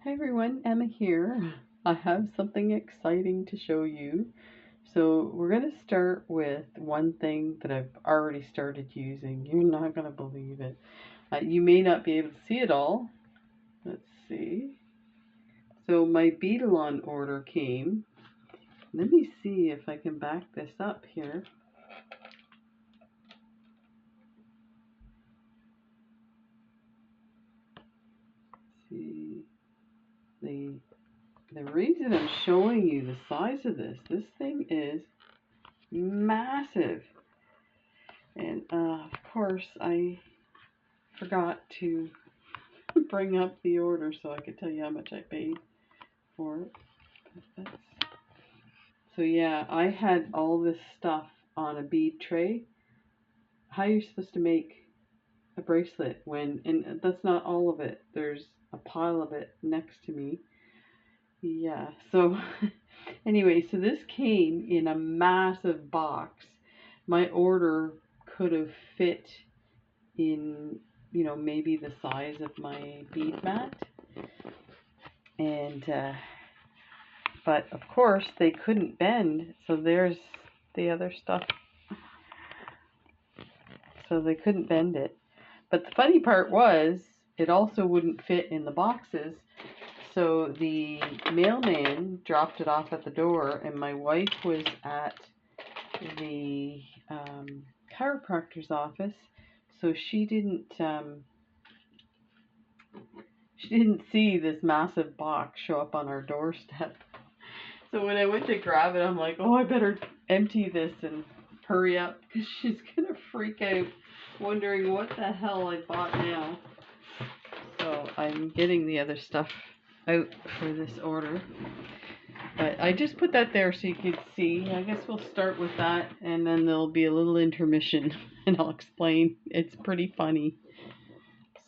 Hi everyone, Emma here. I have something exciting to show you. So we're going to start with one thing that I've already started using. You're not going to believe it. You may not be able to see it all. Let's see. So my Beadalon order came. Let me see if I can back this up here. See, the reason I'm showing you the size of this thing is massive. And of course I forgot to bring up the order so I could tell you how much I paid for it. So yeah, I had all this stuff on a bead tray. How are you supposed to make a bracelet and that's not all of it. There's a pile of it next to me. Yeah, so anyway, so this came in a massive box. My order could have fit in, maybe the size of my bead mat. And but of course they couldn't bend, so there's the other stuff. So they couldn't bend it. But the funny part was it also wouldn't fit in the boxes. So the mailman dropped it off at the door, and my wife was at the chiropractor's office, so she didn't see this massive box show up on our doorstep. So when I went to grab it, I'm like, oh, I better empty this and hurry up because she's going to freak out wondering what the hell I bought now. So I'm getting the other stuff out for this order. But I just put that there so you could see. I guess we'll start with that and then there'll be a little intermission and I'll explain. It's pretty funny.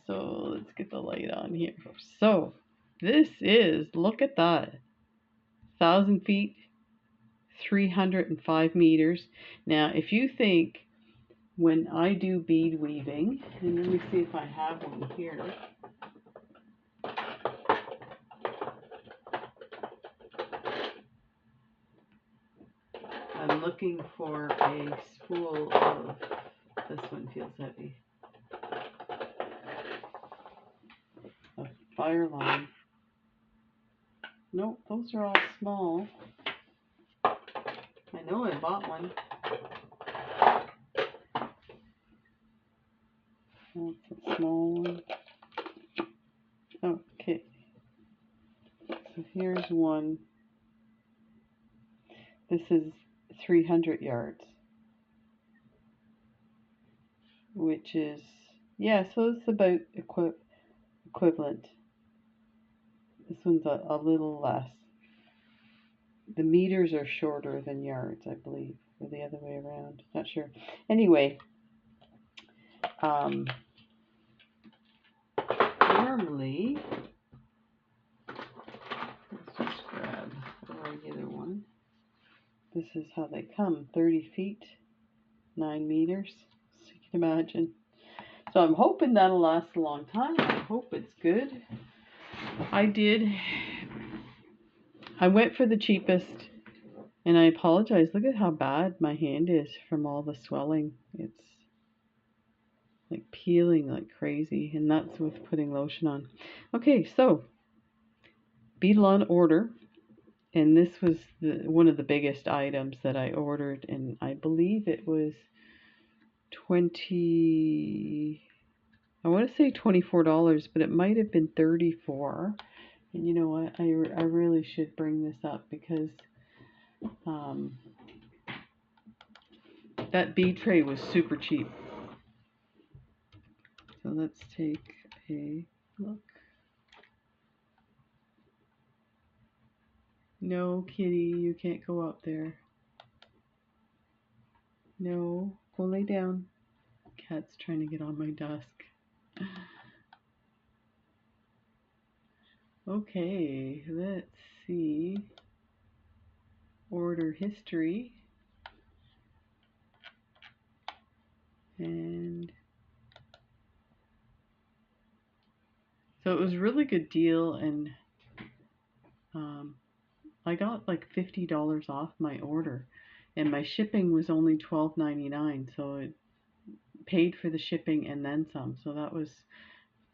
So let's get the light on here. So this is, look at that. 1,000 feet, 305 meters. Now, if you think when I do bead weaving, and let me see if I have one here. I'm looking for a spool of, this one feels heavy, a fire line. Nope, those are all small. I know I bought one. That's a small one. Okay. So here's one. This is 300 yards. Which is, yeah, so it's about equivalent. This one's a little less. The meters are shorter than yards, I believe, or the other way around. Not sure. Anyway, normally, let's just grab a regular one. This is how they come, 30 feet, 9 meters, so you can imagine. So I'm hoping that'll last a long time. I hope it's good. I went for the cheapest, and I apologize. Look at how bad my hand is from all the swelling. It's like peeling like crazy, and that's with putting lotion on. Okay, so Beadalon order, and this was one of the biggest items that I ordered, and I believe it was I want to say $24, but it might have been $34. And you know what? I really should bring this up because that bead tray was super cheap. So let's take a look. No, kitty, you can't go up there. No, go lay down. Cat's trying to get on my desk. Okay, let's see. Order history. And so it was a really good deal, and I got like $50 off my order, and my shipping was only $12.99, so it paid for the shipping and then some. So that was,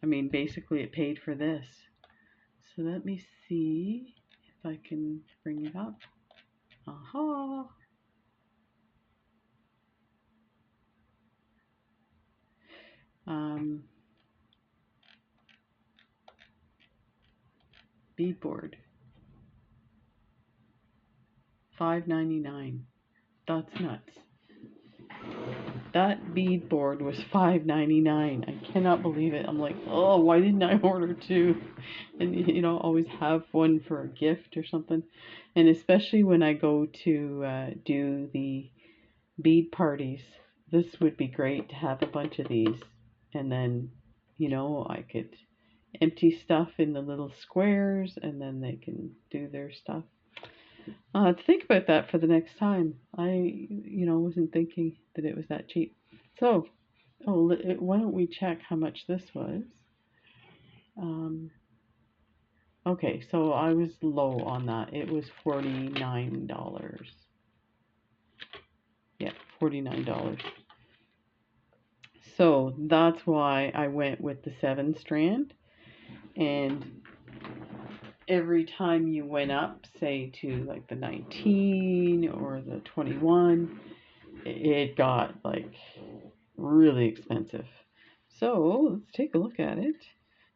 I mean, basically it paid for this. So let me see if I can bring it up. Aha! Beadboard, $5.99. That's nuts. That beadboard was $5.99. I cannot believe it. I'm like, oh, why didn't I order two? And you know, always have one for a gift or something. And especially when I go to do the bead parties, this would be great to have a bunch of these. And then, you know, I could empty stuff in the little squares, and then they can do their stuff. Think about that for the next time. I, wasn't thinking that it was that cheap. So, why don't we check how much this was? Okay, so I was low on that. It was $49. Yeah, $49. So that's why I went with the 7-strand. And every time you went up, say to like the 19 or the 21, it got like really expensive. So let's take a look at it.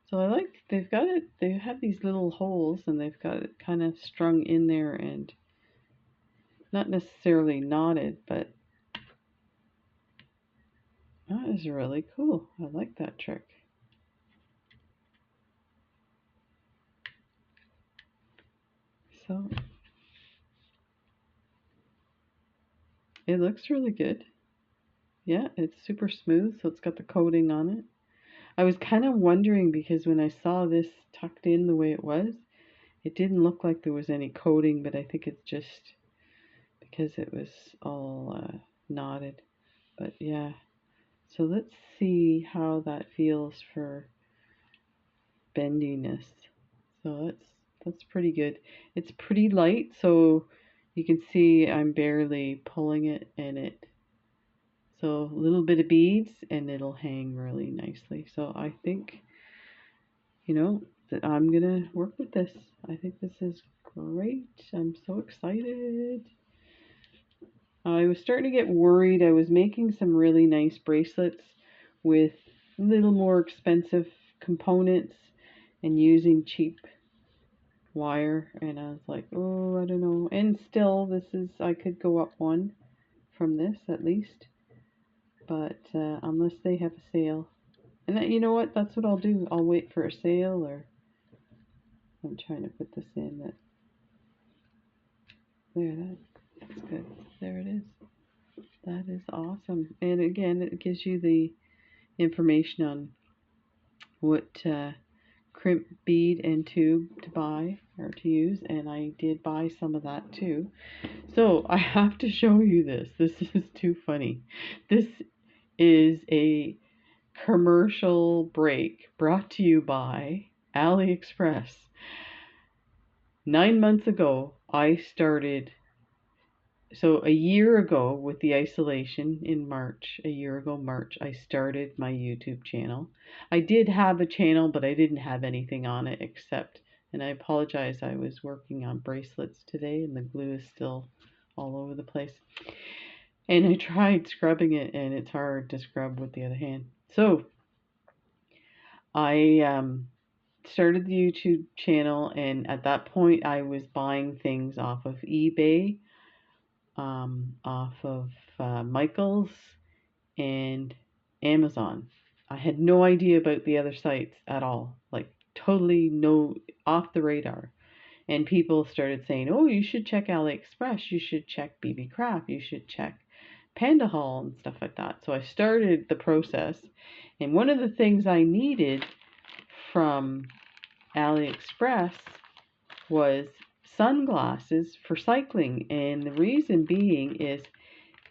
So I like, they've got it, they have these little holes, and they've got it kind of strung in there and not necessarily knotted, but that is really cool. I like that trick. So it looks really good. Yeah, it's super smooth, so it's got the coating on it. I was kind of wondering, because when I saw this tucked in the way it was, it didn't look like there was any coating, but I think it's just because it was all knotted. But yeah, so let's see how that feels for bendiness. So that's pretty good. It's pretty light, so you can see I'm barely pulling it, and so a little bit of beads and it'll hang really nicely. So I think, that I'm gonna work with this. I think this is great. I'm so excited. I was starting to get worried. I was making some really nice bracelets with a little more expensive components and using cheap wire, and I was like, oh, I don't know. And still, I could go up one from this at least, but unless they have a sale. And you know what, that's what I'll do. I'll wait for a sale, or I'm trying to put this in. That's good. There it is. That is awesome. And again, it gives you the information on what crimp bead and tube to buy or to use, and I did buy some of that too. So I have to show you this. This is too funny. This is a commercial break brought to you by AliExpress. 9 months ago, I started, so a year ago with the isolation in March, March, I started my YouTube channel. I did have a channel, but I didn't have anything on it except, and I apologize, I was working on bracelets today and the glue is still all over the place. And I tried scrubbing it, and it's hard to scrub with the other hand. So I started the YouTube channel, and at that point I was buying things off of eBay, off of Michaels and Amazon. I had no idea about the other sites at all, like totally no, off the radar. And people started saying, oh, you should check AliExpress, you should check BB Craft, you should check Panda Haul and stuff like that. So I started the process, and one of the things I needed from AliExpress was sunglasses for cycling, and the reason being is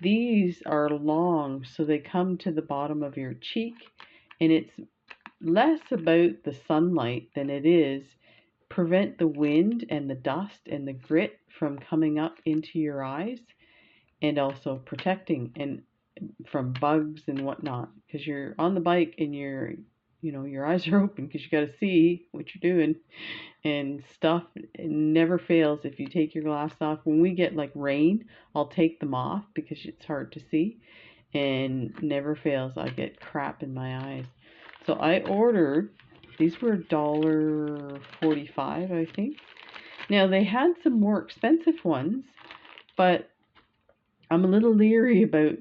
these are long, so they come to the bottom of your cheek, and it's less about the sunlight than it is prevent the wind and the dust and the grit from coming up into your eyes, and also protecting and from bugs and whatnot, because you're on the bike and your eyes are open because you got to see what you're doing and stuff. It never fails if you take your glasses off. When we get like rain, I'll take them off because it's hard to see, and never fails I get crap in my eyes. So I ordered, these were $1.45, I think. Now they had some more expensive ones, but I'm a little leery about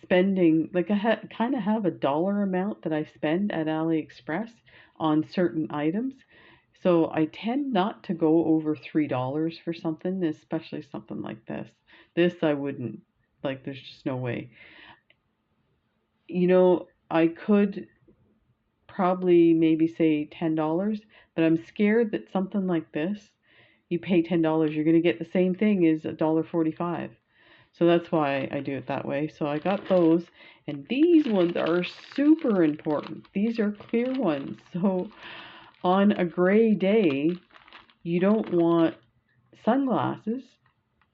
spending, like I kind of have a dollar amount that I spend at AliExpress on certain items. So I tend not to go over $3 for something, especially something like this. This I wouldn't, like there's just no way. I could probably maybe say $10, but I'm scared that something like this, you pay $10, you're going to get the same thing as $1.45. So that's why I do it that way. So I got those, and these ones are super important. These are clear ones. So on a gray day, you don't want sunglasses,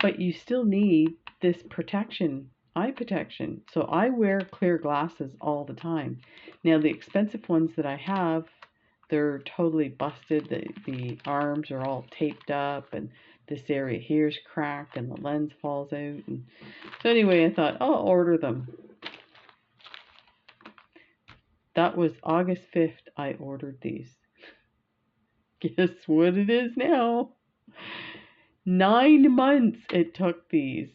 but you still need this protection, eye protection. So I wear clear glasses all the time. Now the expensive ones that I have, they're totally busted. The arms are all taped up, and this area here's cracked, and the lens falls out. And so anyway, I thought I'll order them. That was August 5th I ordered these. Guess what it is now? 9 months it took these.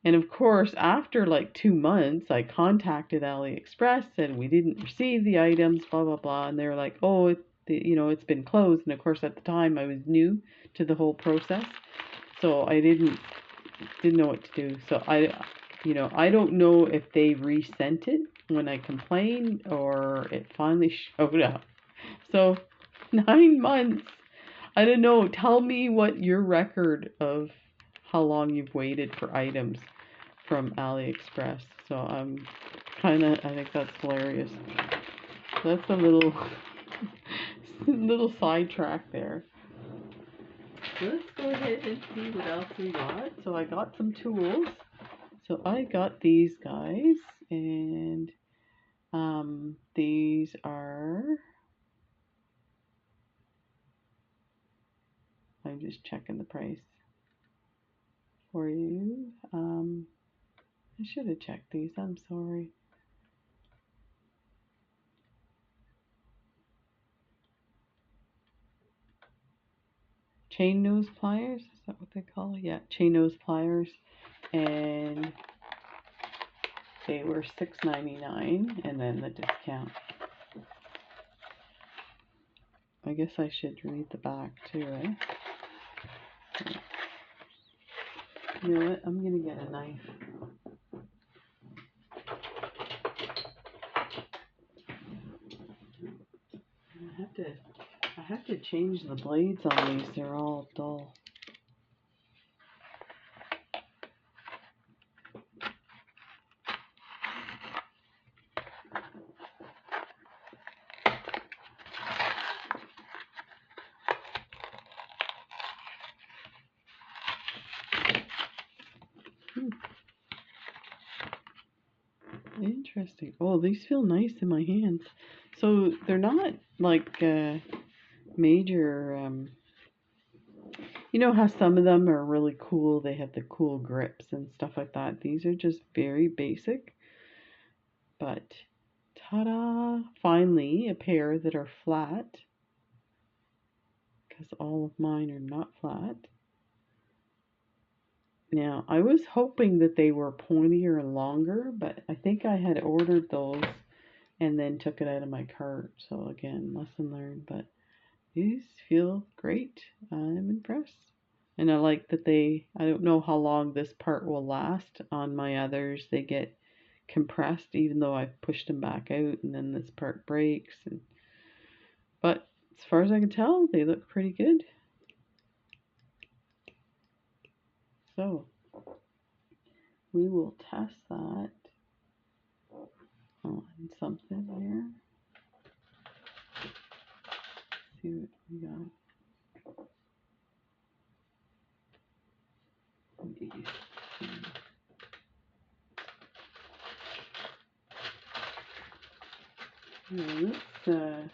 And of course, after like 2 months, I contacted AliExpress and we didn't receive the items, blah, blah, blah. And they were like, oh, it's been closed. And of course, at the time, I was new to the whole process. So I didn't know what to do. So I don't know if they resent it when I complained or it finally showed up. So 9 months. I don't know. Tell me what your record of how long you've waited for items from AliExpress. So I think that's hilarious. So that's a little little sidetrack there. Let's go ahead and see what else we got. So I got some tools. So I got these guys, and these are, I'm just checking the price for you. I should have checked these. I'm sorry. Chain nose pliers, is that what they call it? Yeah, chain nose pliers, and they were $6.99, and then the discount. I guess I should read the back too, right? You know what? I'm gonna get a knife. I have to change the blades on these. They're all dull. Interesting. Oh, these feel nice in my hands. So they're not like major, you know how some of them are really cool, they have the cool grips and stuff like that. These are just very basic, but ta-da! Finally, a pair that are flat, because all of mine are not flat. Now, I was hoping that they were pointier and longer, but I think I had ordered those and then took it out of my cart. So again, lesson learned, but these feel great. I'm impressed. And I like that I don't know how long this part will last. On my others, they get compressed even though I've pushed them back out, and then this part breaks. But as far as I can tell, they look pretty good. So we will test that on something here. See what we got. let's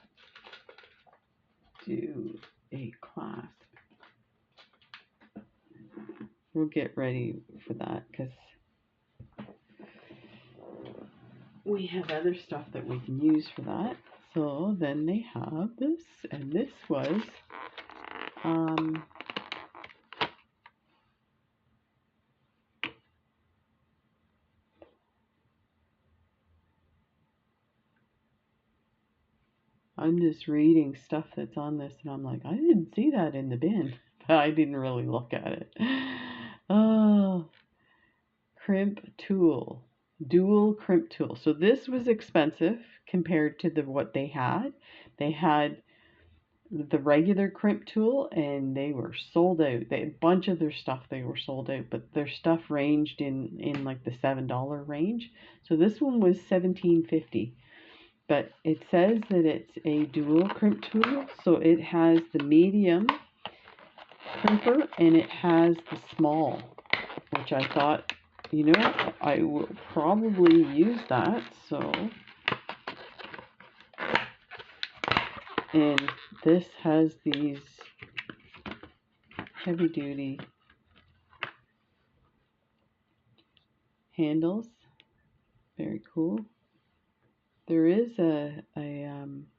do a clasp. We'll get ready for that because we have other stuff that we can use for that. So then they have this, and this was I'm just reading stuff that's on this, and I'm like, I didn't see that in the bin, but I didn't really look at it. Oh, crimp tool, dual crimp tool. So this was expensive compared to what they had. They had the regular crimp tool, and they were sold out. A bunch of their stuff, they were sold out, but their stuff ranged in like the $7 range. So this one was $17.50. But it says that it's a dual crimp tool, so it has the medium crimper and it has the small, which I thought, you know, I will probably use that. So, and this has these heavy duty handles. Very cool. There is a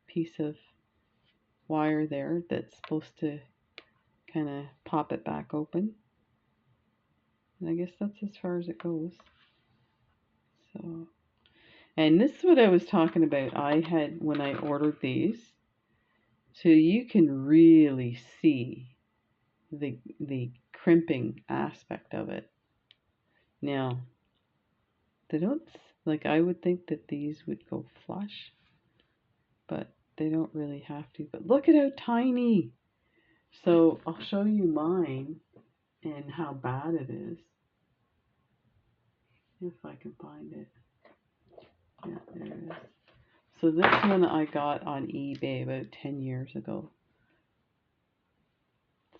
piece of wire there that's supposed to kind of pop it back open. And I guess that's as far as it goes. So, and this is what I was talking about. I had when I ordered these, so you can really see the crimping aspect of it. Now, they don't, like, I would think that these would go flush, but they don't really have to. But look at how tiny. So I'll show you mine and how bad it is. If I can find it. Yeah, there it is. So this one I got on eBay about 10 years ago.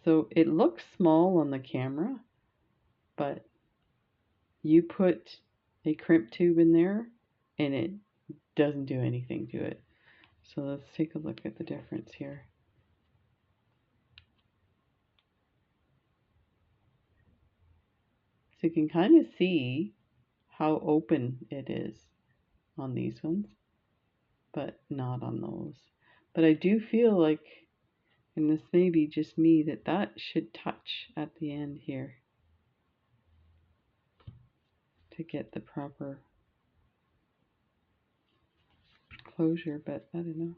So it looks small on the camera, but you put a crimp tube in there and it doesn't do anything to it. So let's take a look at the difference here. So you can kind of see how open it is on these ones, but not on those. But I do feel like, and this may be just me, that should touch at the end here to get the proper closure, but I don't know.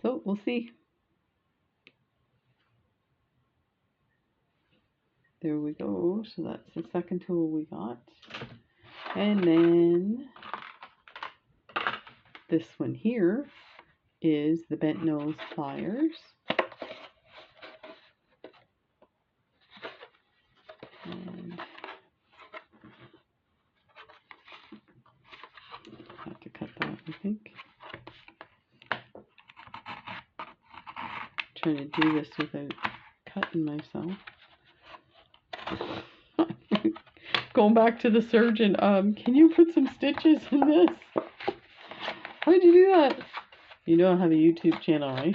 So we'll see. There we go. So that's the second tool we got. And then this one here is the bent nose pliers. And I have to cut that, I think. Trying to do this without cutting myself. Going back to the surgeon, can you put some stitches in this? Why'd you do that? You know I have a YouTube channel, right?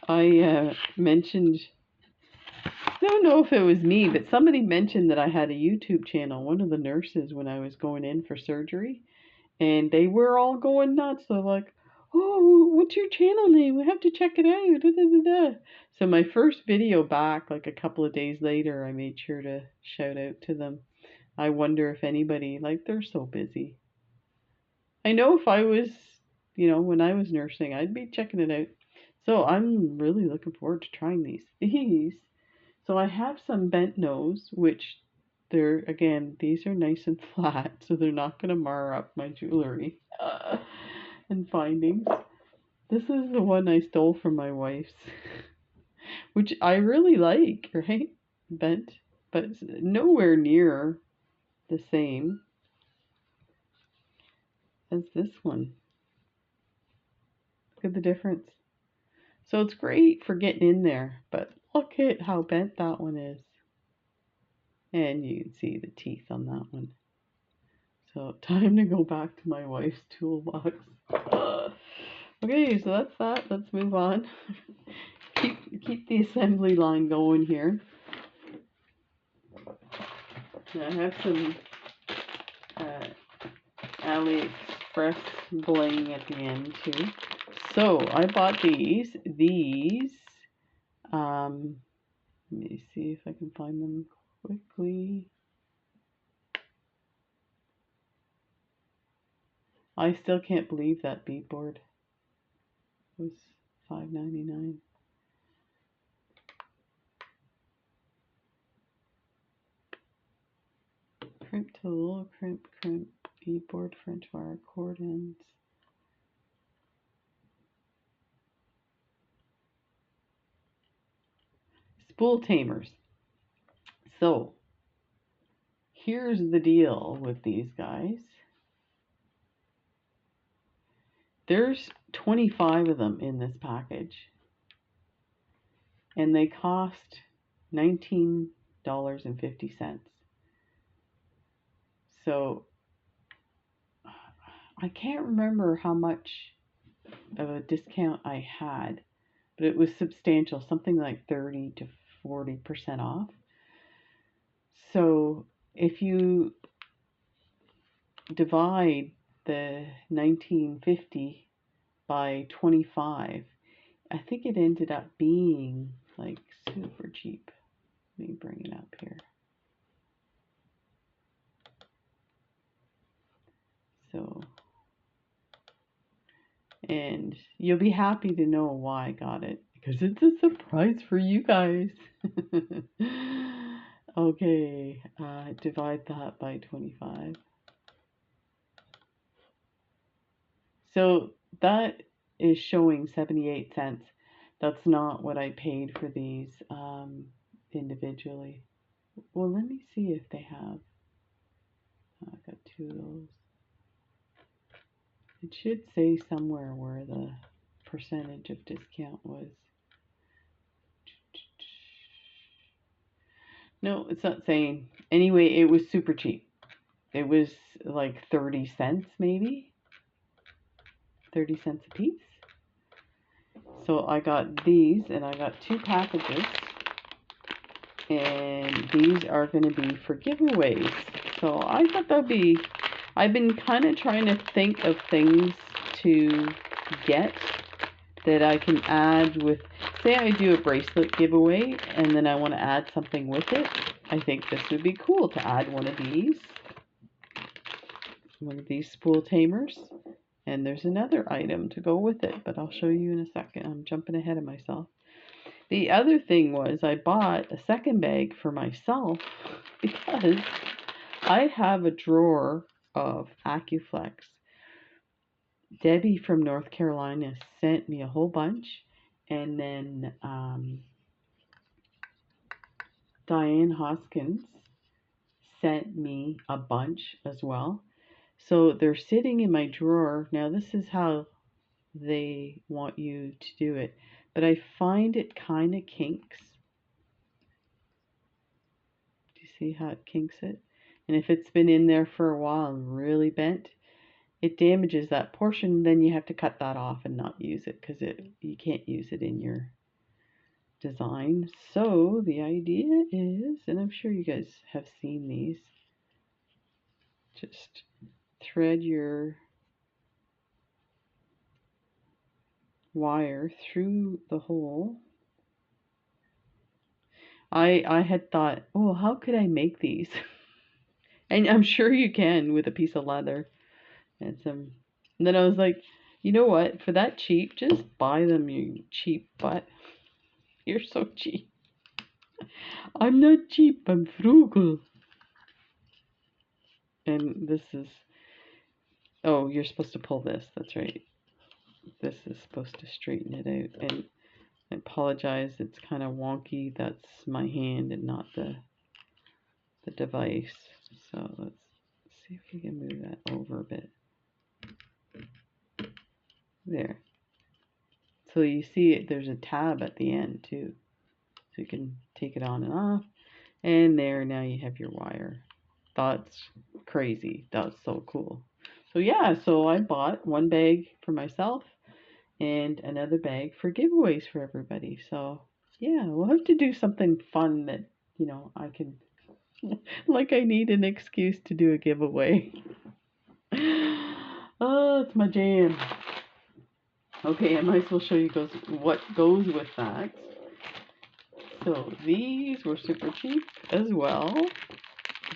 I mentioned, I don't know if it was me, but somebody mentioned that I had a YouTube channel, one of the nurses, when I was going in for surgery. And they were all going nuts. They're like, oh, what's your channel name? We have to check it out. Da, da, da, da. So my first video back, like a couple of days later, I made sure to shout out to them. I wonder if anybody, like, they're so busy. I know if I was, you know, when I was nursing, I'd be checking it out. So I'm really looking forward to trying these. So I have some bent nose, which they're, again, these are nice and flat, so they're not going to mar up my jewelry and findings. This is the one I stole from my wife's, which I really like, right? Bent, but it's nowhere near the same as this one. Look at the difference. So it's great for getting in there, but look at how bent that one is. And you can see the teeth on that one. So time to go back to my wife's toolbox. Okay, so that's that. Let's move on. keep the assembly line going here. And I have some AliExpress bling at the end too. So I bought these. Let me see if I can find them quickly. I still can't believe that beadboard was $5.99. Crimp tool, crimp, beadboard, French wire, cord ends. Spool tamers. So, here's the deal with these guys. There's 25 of them in this package. And they cost $19.50. So, I can't remember how much of a discount I had, but it was substantial, something like 30 to 40% off. So if you divide the 1950 by 25, I think it ended up being like super cheap. Let me bring it up here. So, and you'll be happy to know why I got it, because it's a surprise for you guys. Okay, divide that by 25. So that is showing 78 cents. That's not what I paid for these individually. Well, let me see if they have. I got two of those. It should say somewhere where the percentage of discount was. No, it's not saying. Anyway, it was super cheap. It was like 30 cents maybe. 30 cents a piece. So I got these, and I got 2 packages. And these are going to be for giveaways. So I thought that'd be, I've been kind of trying to think of things to get that I can add with, say I do a bracelet giveaway and then I want to add something with it. I think this would be cool to add one of these spool tamers. And there's another item to go with it, but I'll show you in a second. I'm jumping ahead of myself. The other thing was I bought a second bag for myself because I have a drawer of AccuFlex. Debbie from North Carolina sent me a whole bunch, and then Diane Hoskins sent me a bunch as well. So they're sitting in my drawer. Now this is how they want you to do it, but I find it kind of kinks. Do you see how it kinks it? And if it's been in there for a while and really bent, it damages that portion. Then you have to cut that off and not use it, because you can't use it in your design. So the idea is, and I'm sure you guys have seen these, just thread your wire through the hole. I had thought, oh, how could I make these? And I'm sure you can with a piece of leather and some. And then I was like, you know what? For that cheap, just buy them, you cheap butt. You're so cheap. I'm not cheap, I'm frugal. And this is, oh, you're supposed to pull this. That's right. This is supposed to straighten it out. And I apologize, it's kind of wonky. That's my hand and not the device. So let's see if we can move that over a bit. There. So you see it, there's a tab at the end too. So you can take it on and off. And there, now you have your wire. That's crazy. That's so cool. So yeah, so I bought one bag for myself and another bag for giveaways for everybody. So yeah, we'll have to do something fun that, you know, I can, like I need an excuse to do a giveaway. Oh, it's my jam. Okay, I might as well show you what goes with that. So these were super cheap as well.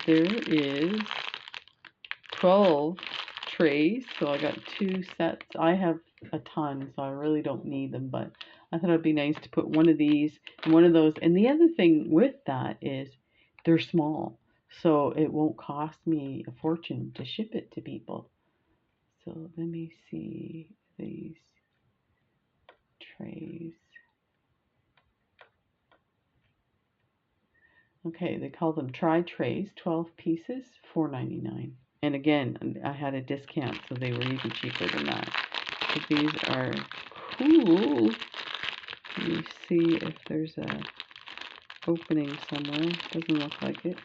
There is 12 trays, so I got 2 sets. I have a ton, so I really don't need them, but I thought it'd be nice to put one of these and one of those. And the other thing with that is they're small, so it won't cost me a fortune to ship it to people. So let me see these trays. Okay, they call them tri-trays, 12 pieces, $4.99. And again, I had a discount, so they were even cheaper than that. But these are cool. Let me see if there's a opening somewhere. Doesn't look like it.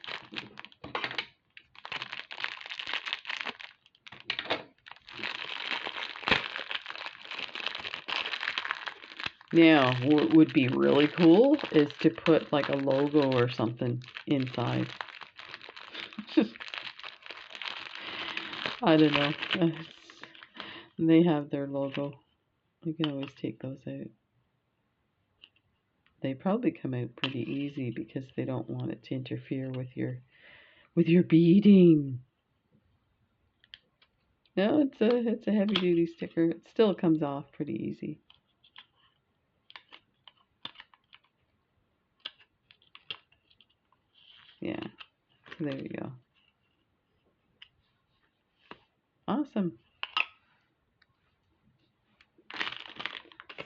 Now, what would be really cool is to put like a logo or something inside. I don't know. They have their logo. You can always take those out. They probably come out pretty easy because they don't want it to interfere with your beading. No, it's a heavy duty sticker. It still comes off pretty easy. Yeah. So there you go. Awesome.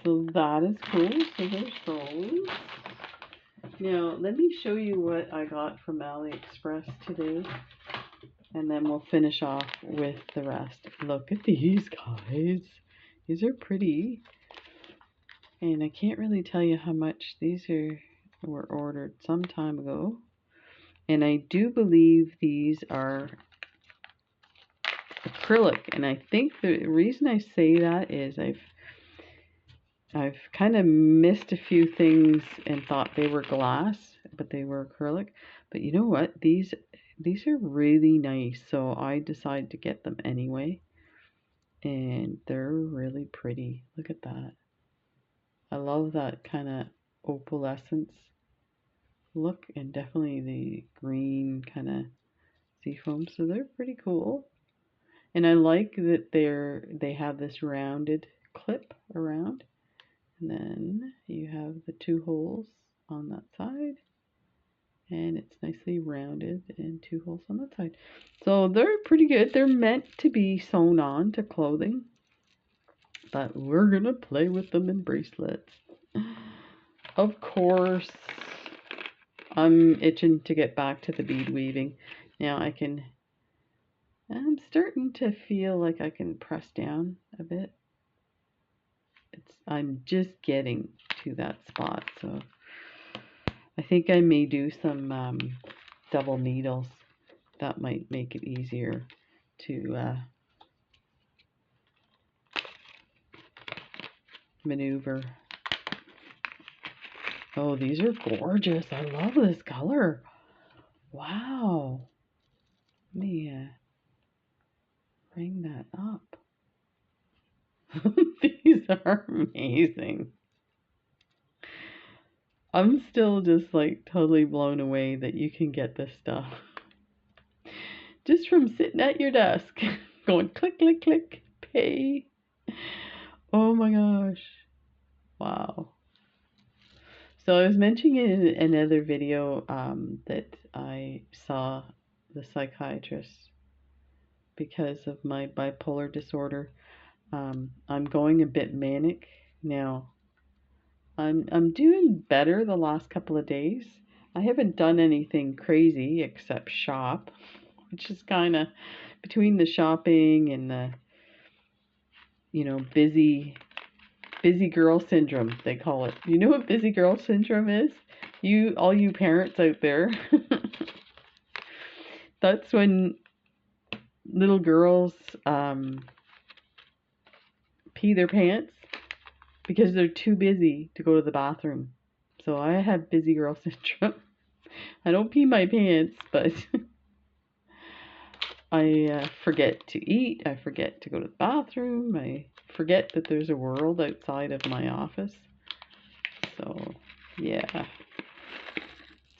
So that is cool. So there's those. Now, let me show you what I got from AliExpress today. And then we'll finish off with the rest. Look at these, guys. These are pretty. And I can't really tell you how much these were ordered some time ago. And I do believe these are acrylic. And I think the reason I say that is I've kind of missed a few things and thought they were glass, but they were acrylic. But you know what? These are really nice, so I decided to get them anyway. And they're really pretty. Look at that. I love that kind of opalescence look, and definitely the green kind of seafoam. So they're pretty cool. And I like that they have this rounded clip around. And then you have the 2 holes on that side. And it's nicely rounded and 2 holes on that side. So they're pretty good. They're meant to be sewn on to clothing. But we're going to play with them in bracelets. Of course, I'm itching to get back to the bead weaving. Now I'm starting to feel like I can press down a bit. I'm just getting to that spot, so I think I may do some double needles. That might make it easier to maneuver. Oh, these are gorgeous. I love this color. Wow. Let me bring that up. These are amazing. I'm still just like totally blown away that you can get this stuff just from sitting at your desk going click, click, click, pay. Oh my gosh. Wow. So I was mentioning in another video that I saw the psychiatrist because of my bipolar disorder. I'm going a bit manic now. I'm doing better the last couple of days. I haven't done anything crazy except shop, which is kind of between the shopping and the, busy Busy girl syndrome, they call it. You know what busy girl syndrome is? All you parents out there. That's when little girls pee their pants because they're too busy to go to the bathroom. So I have busy girl syndrome. I don't pee my pants, but I forget to eat. I forget to go to the bathroom. I forget that there's a world outside of my office. So, yeah.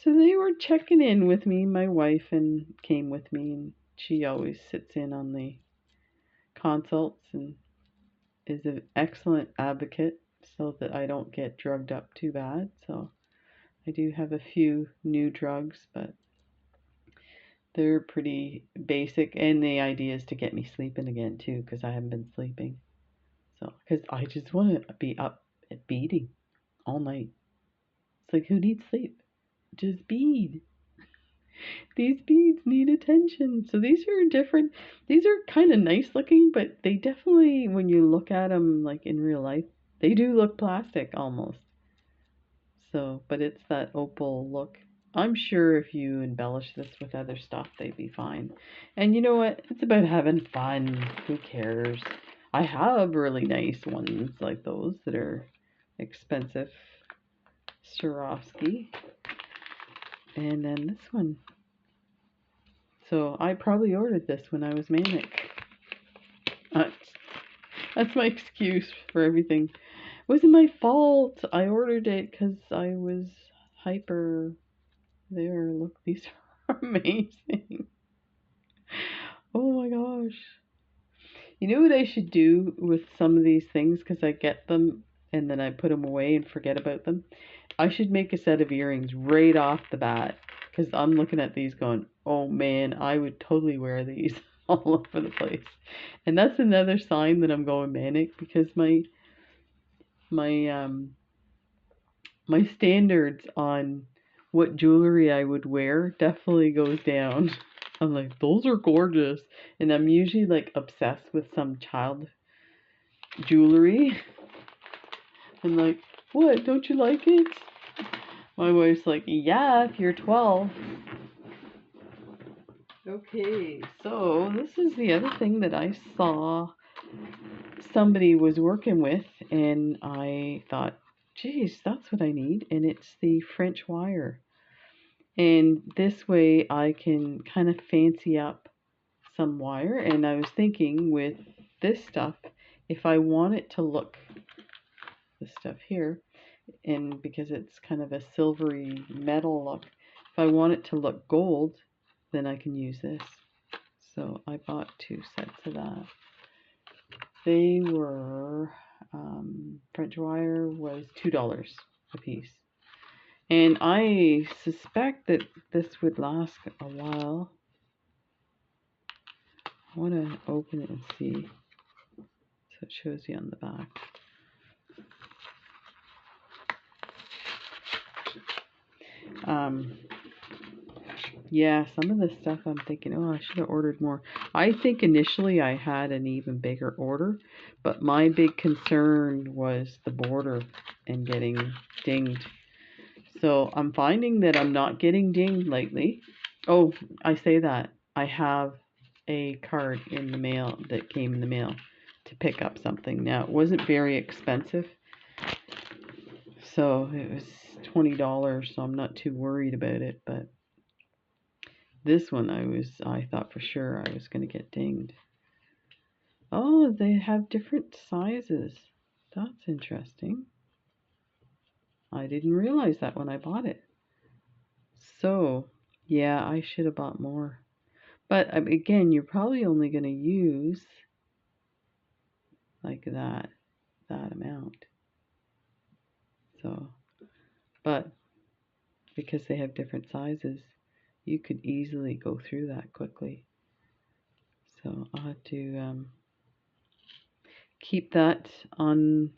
So they were checking in with me, my wife, and came with me, and she always sits in on the consults and is an excellent advocate so that I don't get drugged up too bad. So I do have a few new drugs, but they're pretty basic, and the idea is to get me sleeping again too, because I haven't been sleeping. So, because I just want to be up at beading all night. It's like, who needs sleep? Just bead. These beads need attention. So these are different. These are kind of nice looking, but they definitely, when you look at them like in real life, they do look plastic almost. So, but it's that opal look. I'm sure if you embellish this with other stuff, they'd be fine. And you know what? It's about having fun. Who cares? I have really nice ones like those that are expensive. Swarovski. And then this one. So I probably ordered this when I was manic. That's my excuse for everything. It wasn't my fault. I ordered it because I was hyper. There, look, these are amazing. Oh my gosh. You know what I should do with some of these things, because I get them and then I put them away and forget about them? I should make a set of earrings right off the bat, because I'm looking at these going, oh man, I would totally wear these all over the place. And that's another sign that I'm going manic, because my my standards on what jewelry I would wear definitely goes down. I'm like, those are gorgeous. And I'm usually like obsessed with some child jewelry. I'm like, what? Don't you like it? My wife's like, yeah, if you're 12. Okay, so this is the other thing that I saw somebody was working with, and I thought, geez, that's what I need. And it's the French wire. And this way I can kind of fancy up some wire. And I was thinking with this stuff, if I want it to look, this stuff here, and because it's kind of a silvery metal look, if I want it to look gold, then I can use this. So I bought 2 sets of that. They were, French wire was $2 a piece. And I suspect that this would last a while. I want to open it and see. So it shows you on the back. Yeah, some of the stuff I'm thinking, oh, I should have ordered more. I think initially I had an even bigger order, but my big concern was the border and getting dinged. So I'm finding that I'm not getting dinged lately. Oh, I say that. I have a card in the mail that came in the mail to pick up something. Now, it wasn't very expensive. So it was $20, so I'm not too worried about it, but this one I thought for sure I was going to get dinged. Oh, they have different sizes. That's interesting. I didn't realize that when I bought it. So, yeah, I should have bought more. But again, you're probably only going to use like that amount. So, but because they have different sizes, you could easily go through that quickly. So I'll have to keep that on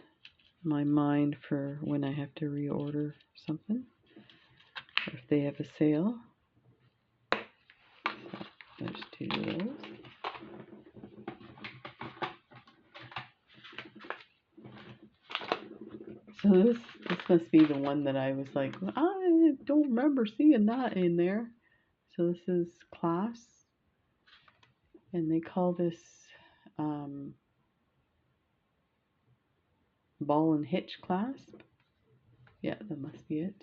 my mind for when I have to reorder something, or if they have a sale. So there's 2 of those. this must be the one that I was like, I don't remember seeing that in there. So this is clasps, and they call this ball and hitch clasp. Yeah, that must be it.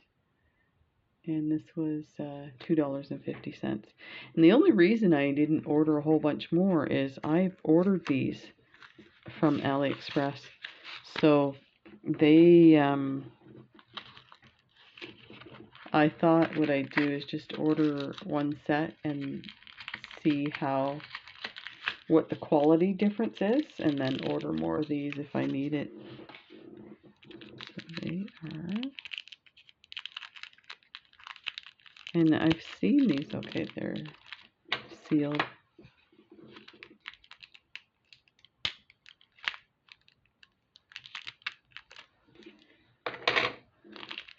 And this was $2.50. And the only reason I didn't order a whole bunch more is I've ordered these from AliExpress. So they, I thought what I'd do is just order one set and see what the quality difference is, and then order more of these if I need it. So they are, and I've seen these, okay, they're sealed.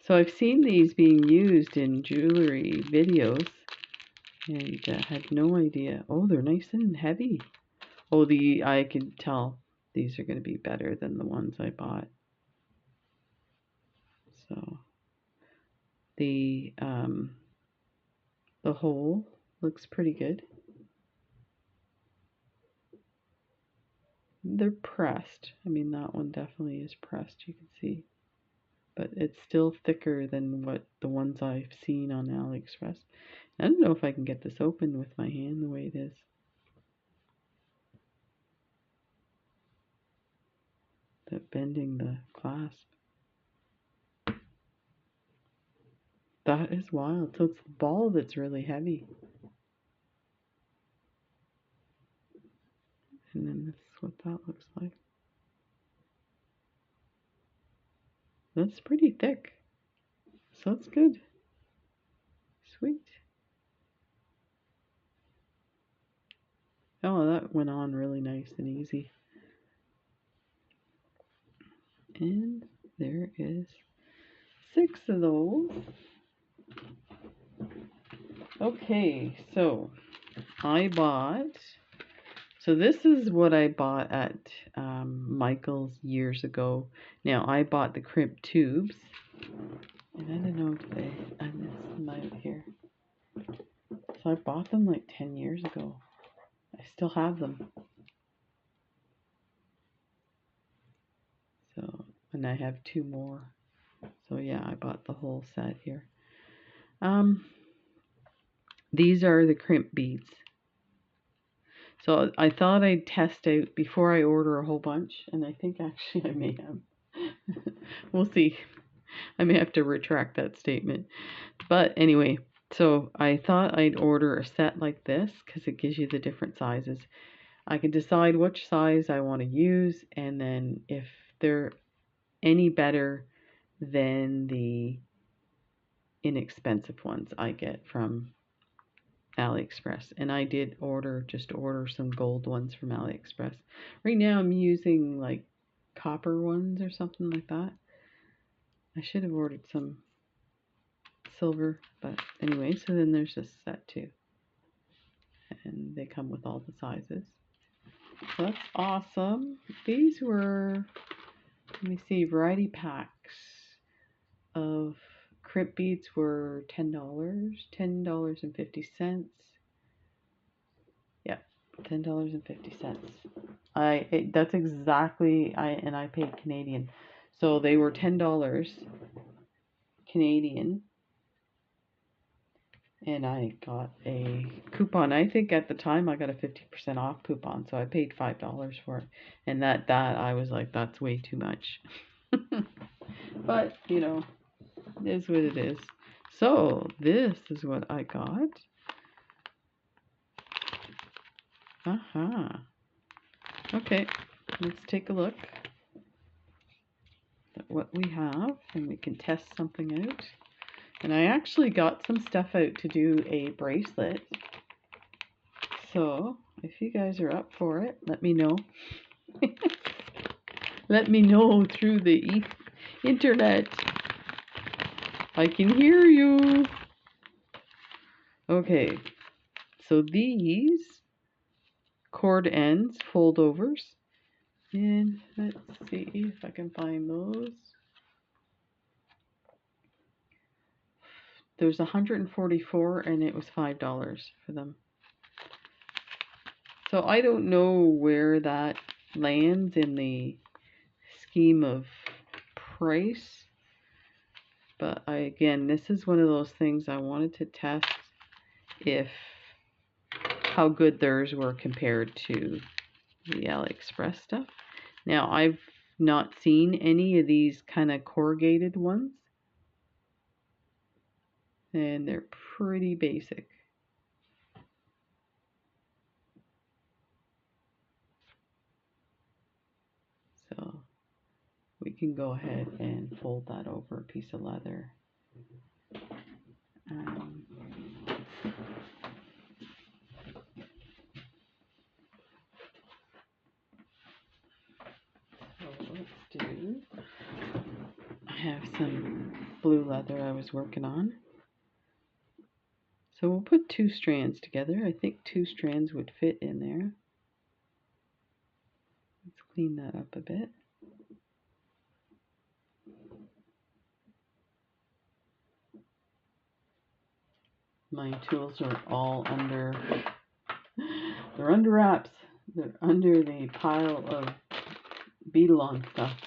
So I've seen these being used in jewelry videos and had no idea. Oh, they're nice and heavy. Oh, I can tell these are going to be better than the ones I bought. So the hole looks pretty good. They're pressed. I mean, that one definitely is pressed, you can see. But it's still thicker than what the ones I've seen on AliExpress. I don't know if I can get this open with my hand the way it is. That bending the clasp. That is wild. So it's the ball that's really heavy. And then this is what that looks like. That's pretty thick. So that's good. Sweet. Oh, that went on really nice and easy. And there is 6 of those. Okay, so I bought, so this is what I bought at Michael's years ago. Now, I bought the Crimp tubes, and I don't know if I missed them out here. So I bought them like 10 years ago. I still have them. So, and I have 2 more. So yeah, I bought the whole set here. These are the Crimp beads. So I thought I'd test out before I order a whole bunch, and I think actually I may have. We'll see. I may have to retract that statement. But anyway, so I thought I'd order a set like this because it gives you the different sizes. I can decide which size I want to use, and then if they're any better than the inexpensive ones I get from AliExpress. And I did order some gold ones from AliExpress. Right now I'm using like copper ones or something like that. I should have ordered some silver, but anyway, so then there's this set too. And they come with all the sizes. So that's awesome. These were, let me see, variety packs of Crimp beads were $10, $10.50. Yeah, $10.50. That's exactly, and I paid Canadian. So they were $10 Canadian. And I got a coupon. I think at the time I got a 50% off coupon, so I paid $5 for it. And that I was like, that's way too much. But, you know, it is what it is. So this is what I got. Okay, let's take a look at what we have, and we can test something out. And I actually got some stuff out to do a bracelet. So if you guys are up for it, let me know. Let me know through the internet. I can hear you. Okay, so these cord ends, foldovers, and let's see if I can find those. There's 144 and it was $5 for them. So I don't know where that lands in the scheme of price. But again, this is one of those things I wanted to test if how good theirs were compared to the AliExpress stuff. Now, I've not seen any of these kind of corrugated ones. And they're pretty basic. So we can go ahead and fold that over a piece of leather. So let's do, I have some blue leather I was working on. So we'll put 2 strands together. I think 2 strands would fit in there. Let's clean that up a bit. My tools are all under, they're under wraps. They're under the pile of Beadalon stuff.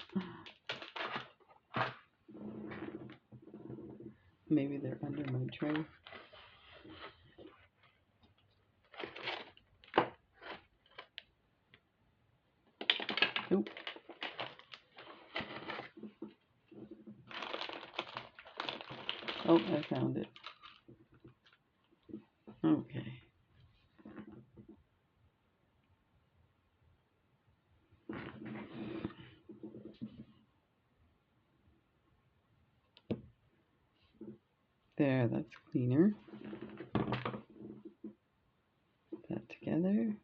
Maybe they're under my tray. Nope. Oh, I found it. Okay. There, that's cleaner. Put that together.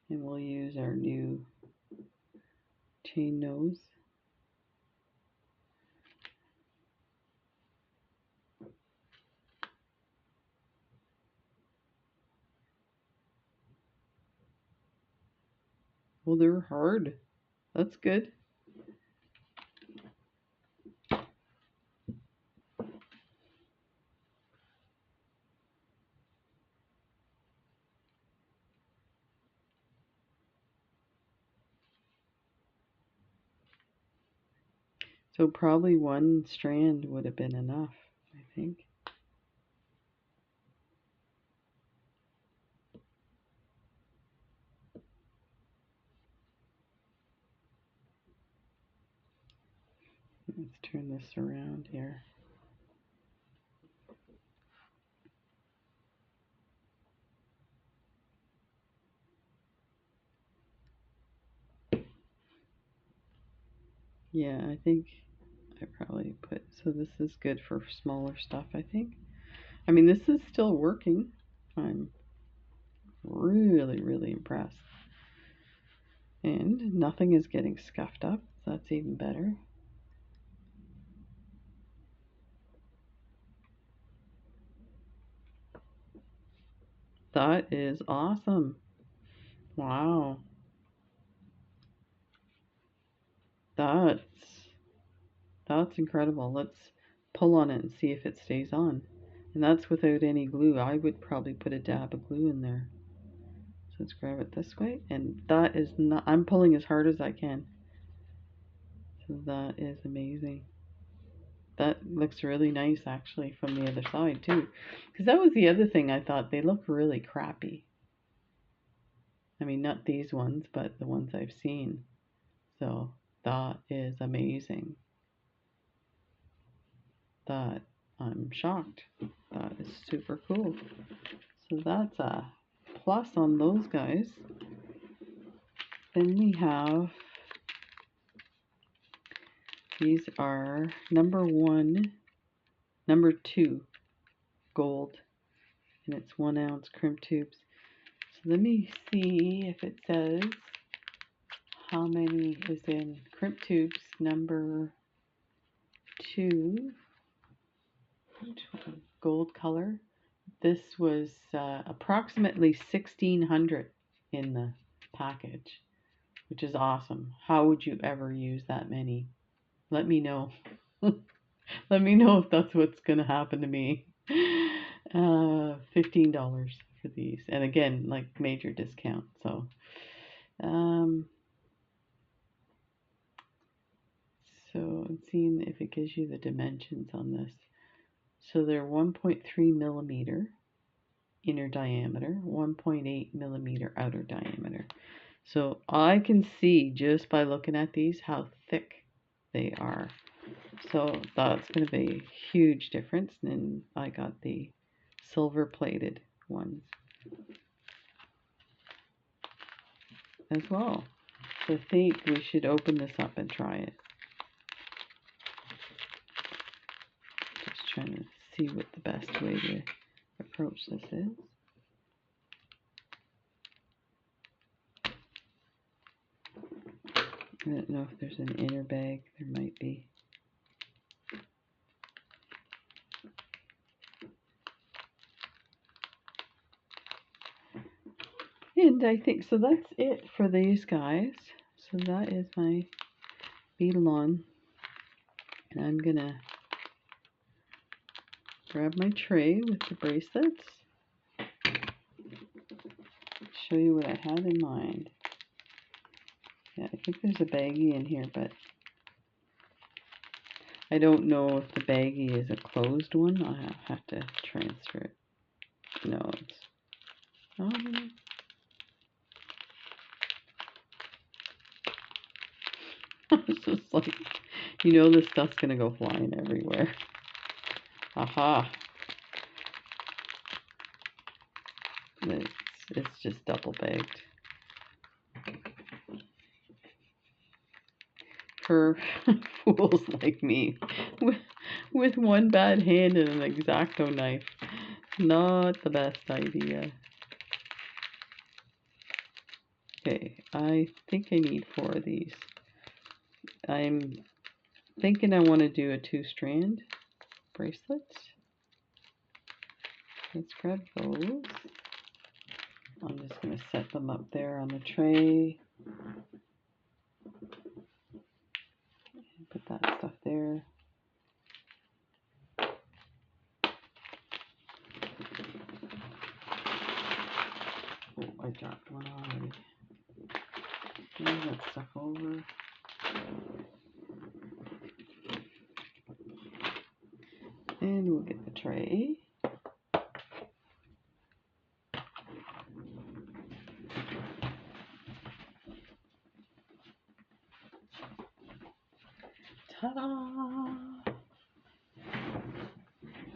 And we'll use our new chain nose. Well, they're hard. That's good. So probably 1 strand would have been enough, I think. Let's turn this around here. Yeah, I think I probably put, so this is good for smaller stuff, I think. I mean, this is still working. I'm really, really impressed. And nothing is getting scuffed up. That's even better. That is awesome. Wow. That's incredible. Let's pull on it and see if it stays on. And that's without any glue. I would probably put a dab of glue in there. So let's grab it this way. And that is not, I'm pulling as hard as I can. So that is amazing. That looks really nice actually from the other side too. Because that was the other thing I thought. They look really crappy. I mean, not these ones, but the ones I've seen. So that is amazing. That, I'm shocked. That is super cool. So that's a plus on those guys. Then we have, these are number 1, number 2 gold, and it's 1 ounce crimp tubes. So let me see if it says how many is in crimp tubes number 2, gold color. This was approximately 1,600 in the package, which is awesome. How would you ever use that many? Let me know. Let me know if that's what's gonna happen to me. $15 for these, and again, like major discount. So, um, so I'm seeing if it gives you the dimensions on this. So they're 1.3 millimeter inner diameter, 1.8 millimeter outer diameter. So I can see just by looking at these how thick they are. So that's going to be a huge difference. And then I got the silver plated ones as well. So I think we should open this up and try it. Just trying to see what the best way to approach this is. I don't know if there's an inner bag. There might be. And I think, so that's it for these guys. So that is my Beadalon. And I'm going to grab my tray with the bracelets. Show you what I had in mind. Yeah, I think there's a baggie in here, but I don't know if the baggie is a closed one. I'll have to transfer it. No, it's... It's just like, you know, this stuff's gonna go flying everywhere. Aha! It's just double bagged. For fools like me, with one bad hand and an X-Acto knife. Not the best idea. Okay, I think I need 4 of these. I'm thinking I want to do a 2-strand bracelet. Let's grab those. I'm just going to set them up there on the tray. And put that stuff there. Oh, I dropped one already. Move that stuff over. And we'll get the tray. Ta-da!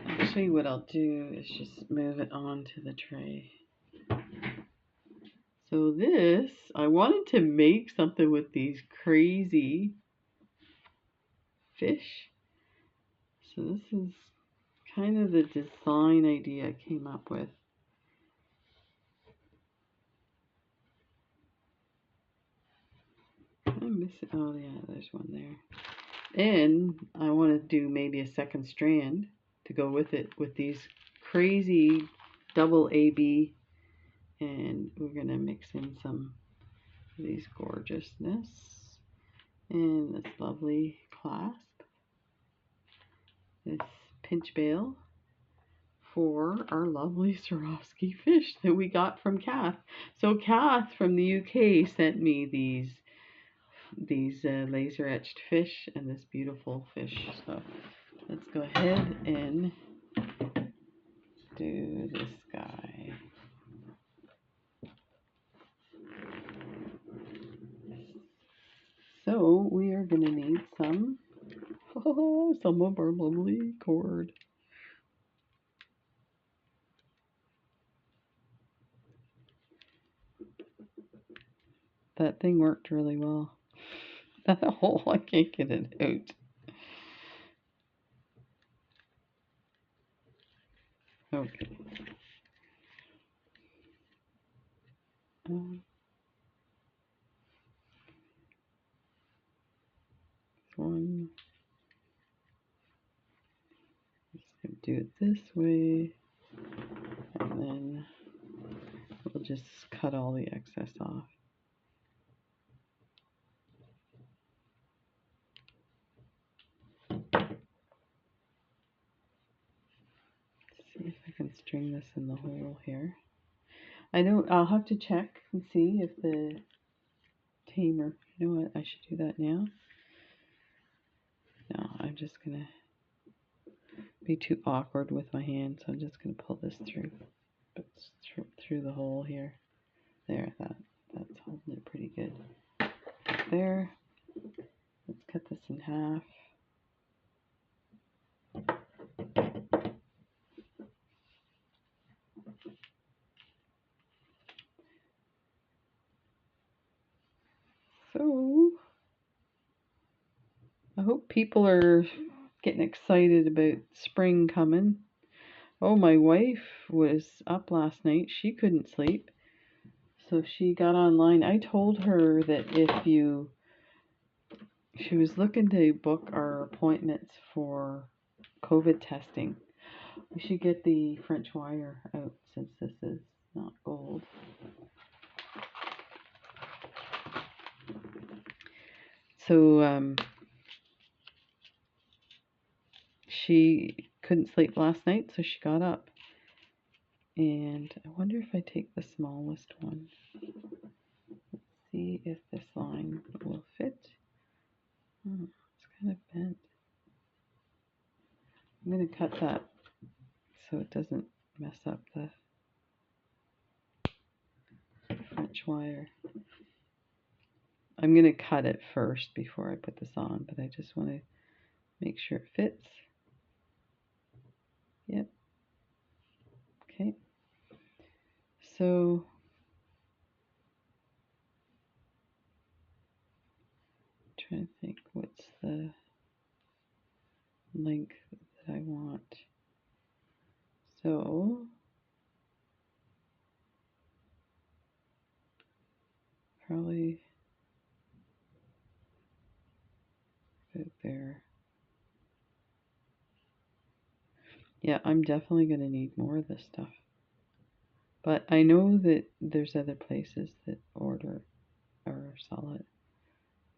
Actually, what I'll do is just move it onto the tray. So this, I wanted to make something with these crazy fish. So this is kind of the design idea I came up with. I'm missing, oh yeah, there's one there. And I want to do maybe a second strand to go with it, with these crazy double AB. And we're going to mix in some of these gorgeousness. And this lovely clasp. This pinch bail for our lovely Swarovski fish that we got from Kath. So Kath from the UK sent me these laser etched fish and this beautiful fish. So let's go ahead and do this guy. So we are going to need some of our lovely cord. That thing worked really well. Oh, I can't get it out. Okay. One. Just gonna do it this way, and then we'll just cut all the excess off. See if I can string this in the hole here. I'll have to check and see if the tamer, you know what, I should do that now. No, I'm just gonna be too awkward with my hand, so I'm just gonna pull this through, but through the hole here. There, that's holding it pretty good. There. Let's cut this in half. So, I hope people are getting excited about spring coming. Oh, my wife was up last night. She couldn't sleep. So she got online. I told her that she was looking to book our appointments for COVID testing. We should get the French wire out since this is not gold. So she couldn't sleep last night, so she got up. And I wonder if I take the smallest one. Let's see if this line will fit. Oh, it's kind of bent. I'm going to cut that so it doesn't mess up the French wire. I'm going to cut it first before I put this on, but I just want to make sure it fits. Yep. Okay. So I'm trying to think what's the length that I want. So probably about there. Yeah, I'm definitely going to need more of this stuff. But I know that there's other places that order or sell it.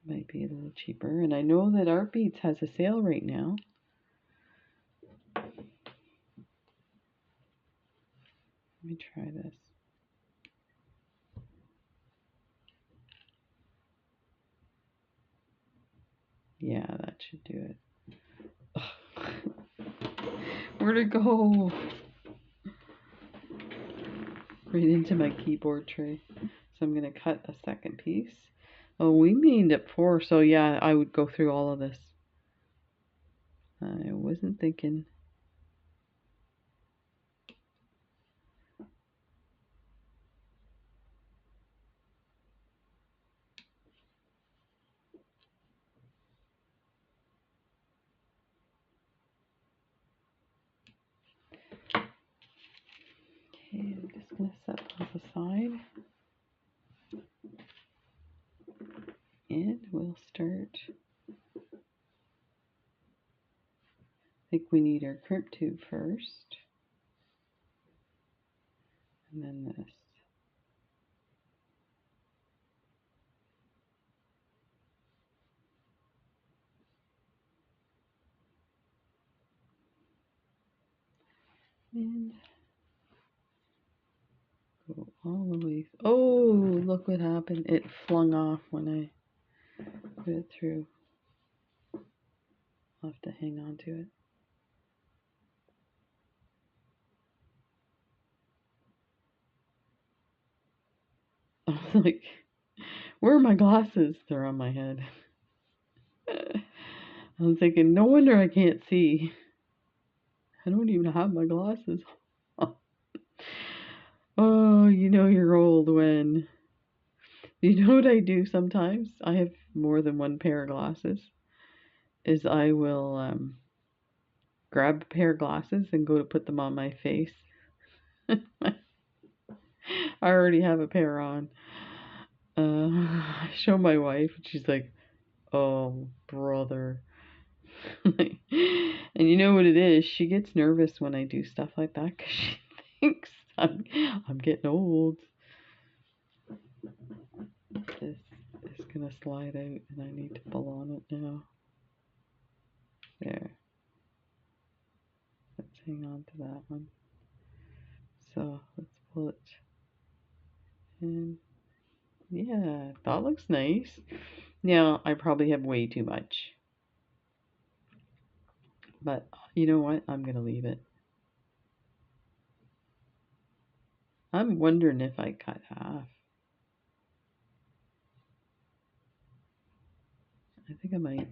Might be a little cheaper. And I know that Art Beads has a sale right now. Let me try this. Yeah, that should do it. Where'd it go? Right into my keyboard tray. So I'm going to cut a second piece. Oh, we meaned it 4, so yeah, I would go through all of this. I wasn't thinking. Okay, I'm just going to set those aside. And we'll start. I think we need our crimp tube first. And then this. And go all the way. Oh, look what happened. It flung off when I put it through. I'll have to hang on to it. I was like, where are my glasses? They're on my head. I'm thinking, no wonder I can't see. I don't even have my glasses. Oh, you know you're old when. You know what I do sometimes? I have more than one pair of glasses. Is I will grab a pair of glasses and go to put them on my face. I already have a pair on. I show my wife and she's like, oh, brother. And you know what it is? She gets nervous when I do stuff like that because she thinks I'm getting old. This is going to slide out and I need to pull on it now. There. Let's hang on to that one. So let's pull it. And yeah, that looks nice. Now, I probably have way too much. But you know what? I'm going to leave it. I'm wondering if I cut half. I think I might.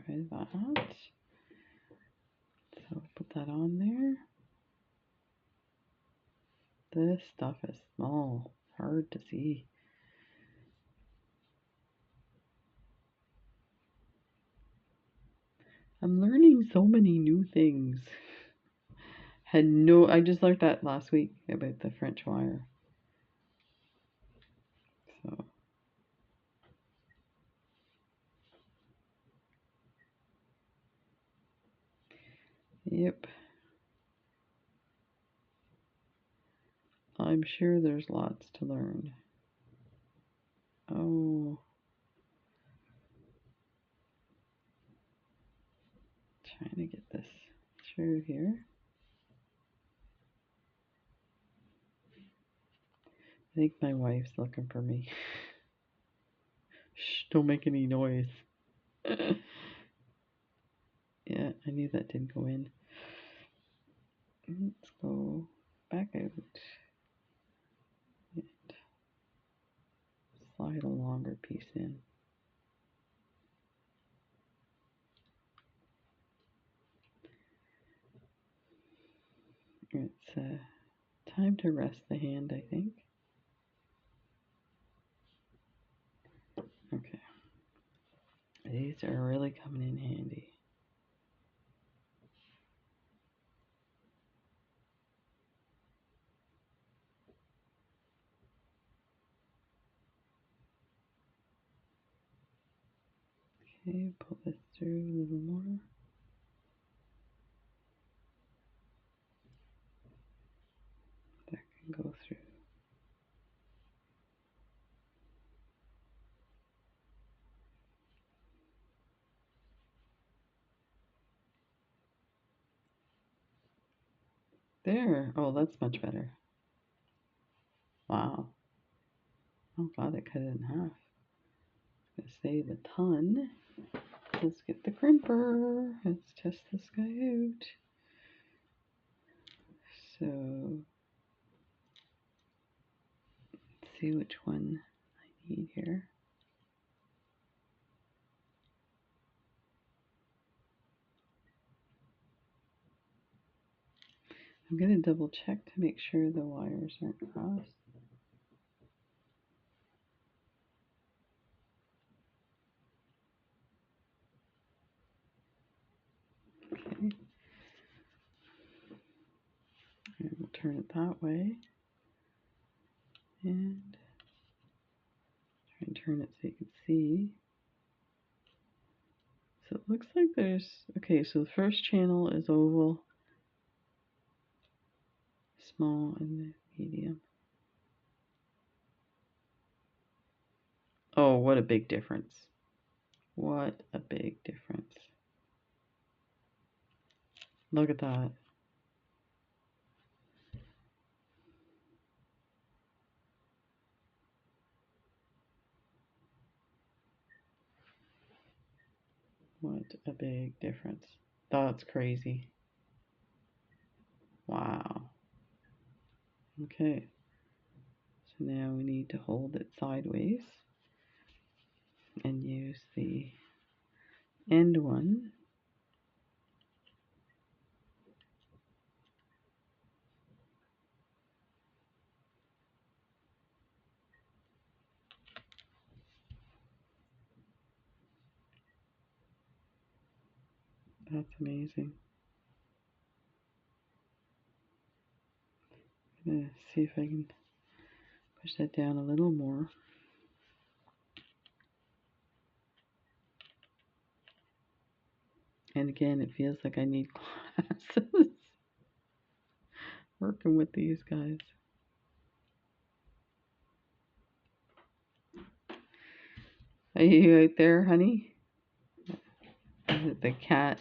Try that. So put that on there. This stuff is small, hard to see. I'm learning so many new things. I just learned that last week about the French wire. So, yep. I'm sure there's lots to learn. Oh. Trying to get this through here. I think my wife's looking for me. Shh, don't make any noise. Yeah, I knew that didn't go in. Let's go back out. And slide a longer piece in. It's time to rest the hand, I think. Okay. These are really coming in handy. Okay, pull this through a little more. That can go through. There. Oh, that's much better. Wow. I'm glad I cut it in half. It's gonna save a ton. Let's get the crimper. Let's test this guy out. So, let's see which one I need here. I'm going to double check to make sure the wires aren't crossed. Okay. And we'll turn it that way. And try and turn it so you can see. So it looks like there's, okay, so the first channel is oval, small, and the medium. Oh, what a big difference. What a big difference. Look at that. What a big difference. That's crazy. Wow. Okay. So now we need to hold it sideways and use the end one. That's amazing. I'm gonna see if I can push that down a little more. And again, it feels like I need glasses working with these guys. Are you out there, honey? Is it the cat?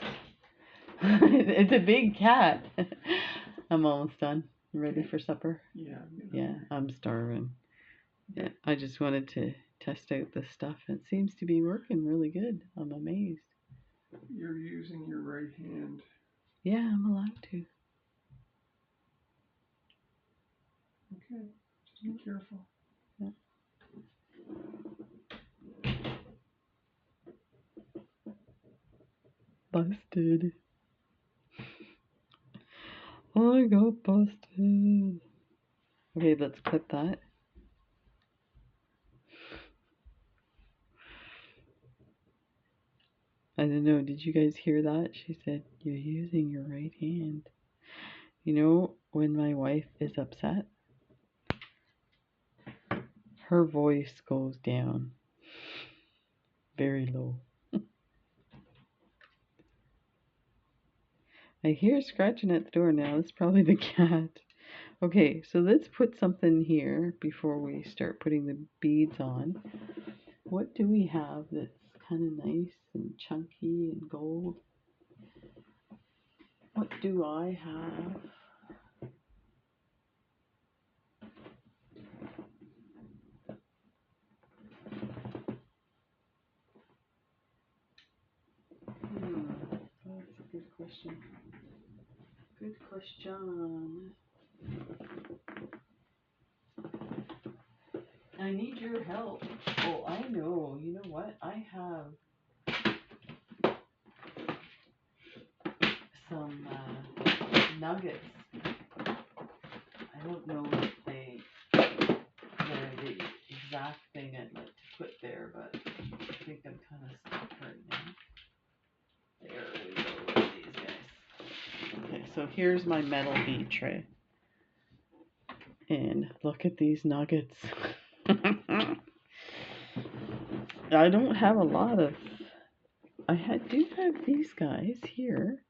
It's a big cat. I'm almost done. Ready for supper? Yeah. Yeah, I'm starving. Yeah, I just wanted to test out this stuff. It seems to be working really good. I'm amazed. You're using your right hand. Yeah, I'm allowed to. Okay, just be careful. Yeah. Busted. I got busted. Okay, let's clip that. I don't know, did you guys hear that? She said, you're using your right hand. You know, when my wife is upset, her voice goes down very low. I hear scratching at the door now. It's probably the cat. Okay, so let's put something here before we start putting the beads on. What do we have that's kind of nice and chunky and gold? What do I have? That's a good question. Good question. I need your help. Oh, I know. You know what? I have some nuggets. I don't know if they're the exact thing I'd like to put there, but I think I'm kind of stuck right now. There we go with these guys. Okay, so here's my metal bead tray. And look at these nuggets. I don't have a lot of... do have these guys here.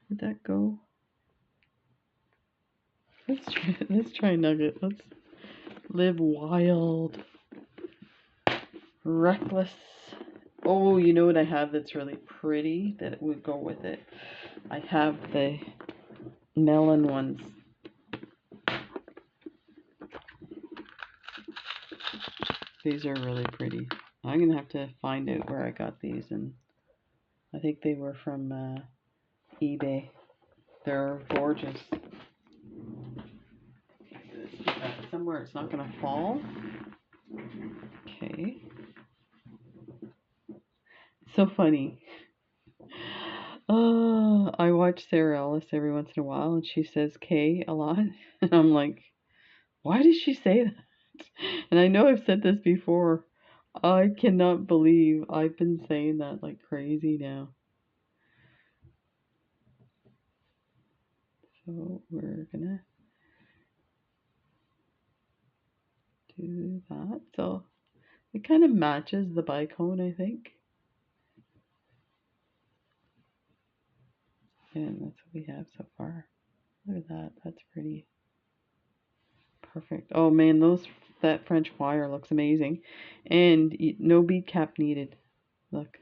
Where'd that go? Let's try nugget. Let's live wild. Reckless. Oh, you know what I have that's really pretty that would go with it? I have the melon ones. These are really pretty. I'm gonna have to find out where I got these, and I think they were from eBay. They're gorgeous. Somewhere it's not gonna fall. Okay. So funny. I watch Sarah Ellis every once in a while, and she says K a lot, and I'm like, why does she say that? And I know I've said this before. I cannot believe I've been saying that like crazy now. So we're gonna do that. So it kind of matches the bicone, I think. And that's what we have so far. Look at that. That's pretty. Perfect. Oh man, that French wire looks amazing. And no bead cap needed. Look.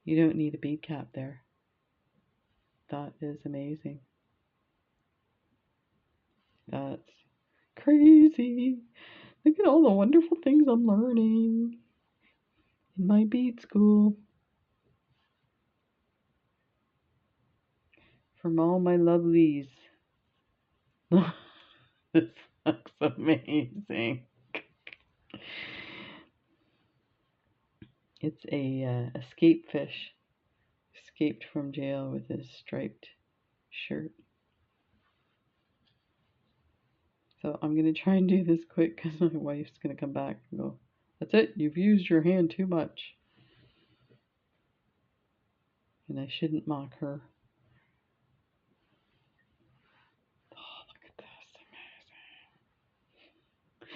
You don't need a bead cap there. That is amazing. That's crazy. Look at all the wonderful things I'm learning in my bead school. From all my lovelies. This looks amazing. It's a escape fish. Escaped from jail with his striped shirt. So I'm going to try and do this quick because my wife's going to come back and go, that's it, you've used your hand too much. And I shouldn't mock her. Oh, look at this. Amazing.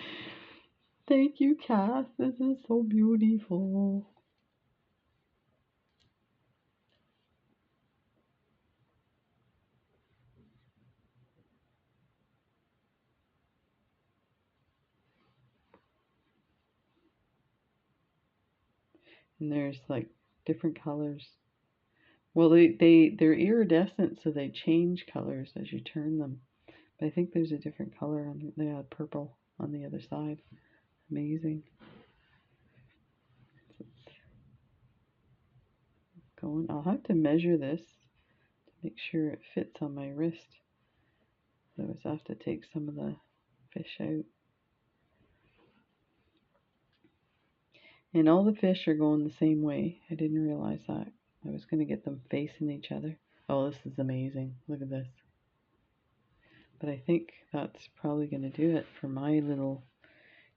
Thank you, Kath. This is so beautiful. And there's like different colors. Well, they're iridescent, so they change colors as you turn them. But I think there's a different color on they had purple on the other side. Amazing. Going. I'll have to measure this to make sure it fits on my wrist. Otherwise, I have to take some of the fish out. And all the fish are going the same way. I didn't realize that. I was going to get them facing each other. Oh, this is amazing. Look at this. But I think that's probably going to do it for my little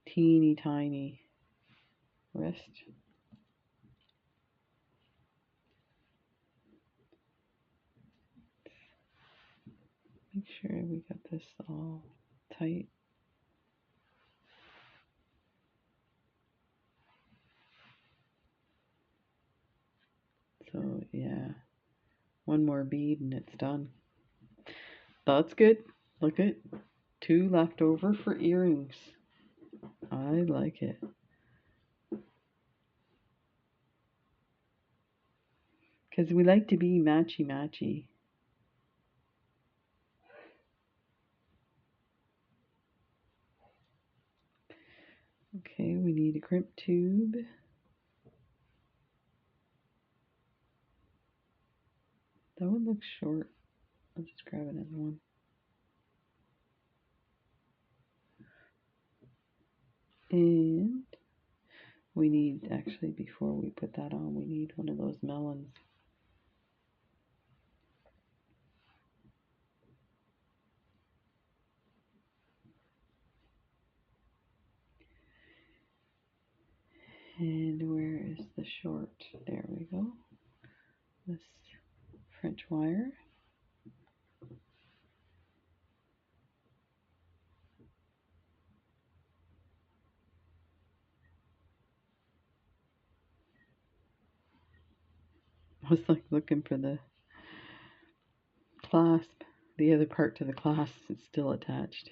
teeny tiny wrist. Make sure we got this all tight. So yeah, one more bead and it's done. That's good. Look at 2 left over for earrings. I like it. Because we like to be matchy-matchy. Okay, we need a crimp tube. That one looks short. I'll just grab another one. And we need, actually, before we put that on, we need one of those melons. And where is the short? There we go. This French wire. I was like looking for the clasp. The other part to the clasp is still attached.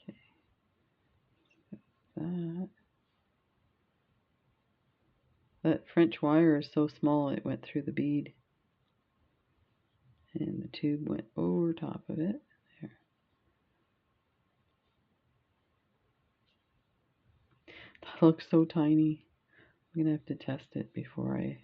Okay. That French wire is so small it went through the bead. And the tube went over top of it. There. That looks so tiny. I'm gonna have to test it before I...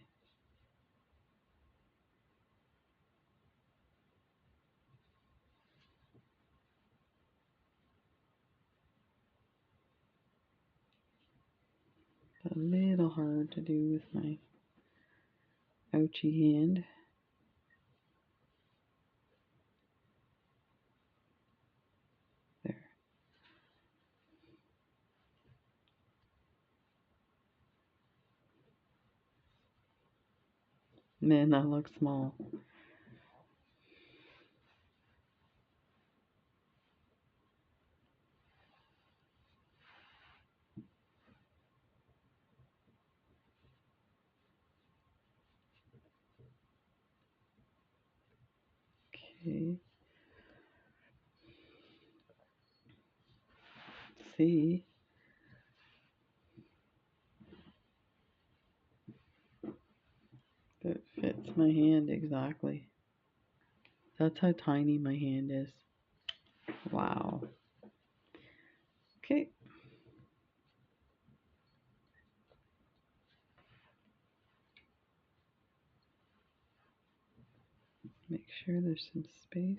A little hard to do with my ouchy hand. There. Man, that looks small. Okay. Let's see. That fits my hand exactly. That's how tiny my hand is. Wow. Okay. Make sure there's some space.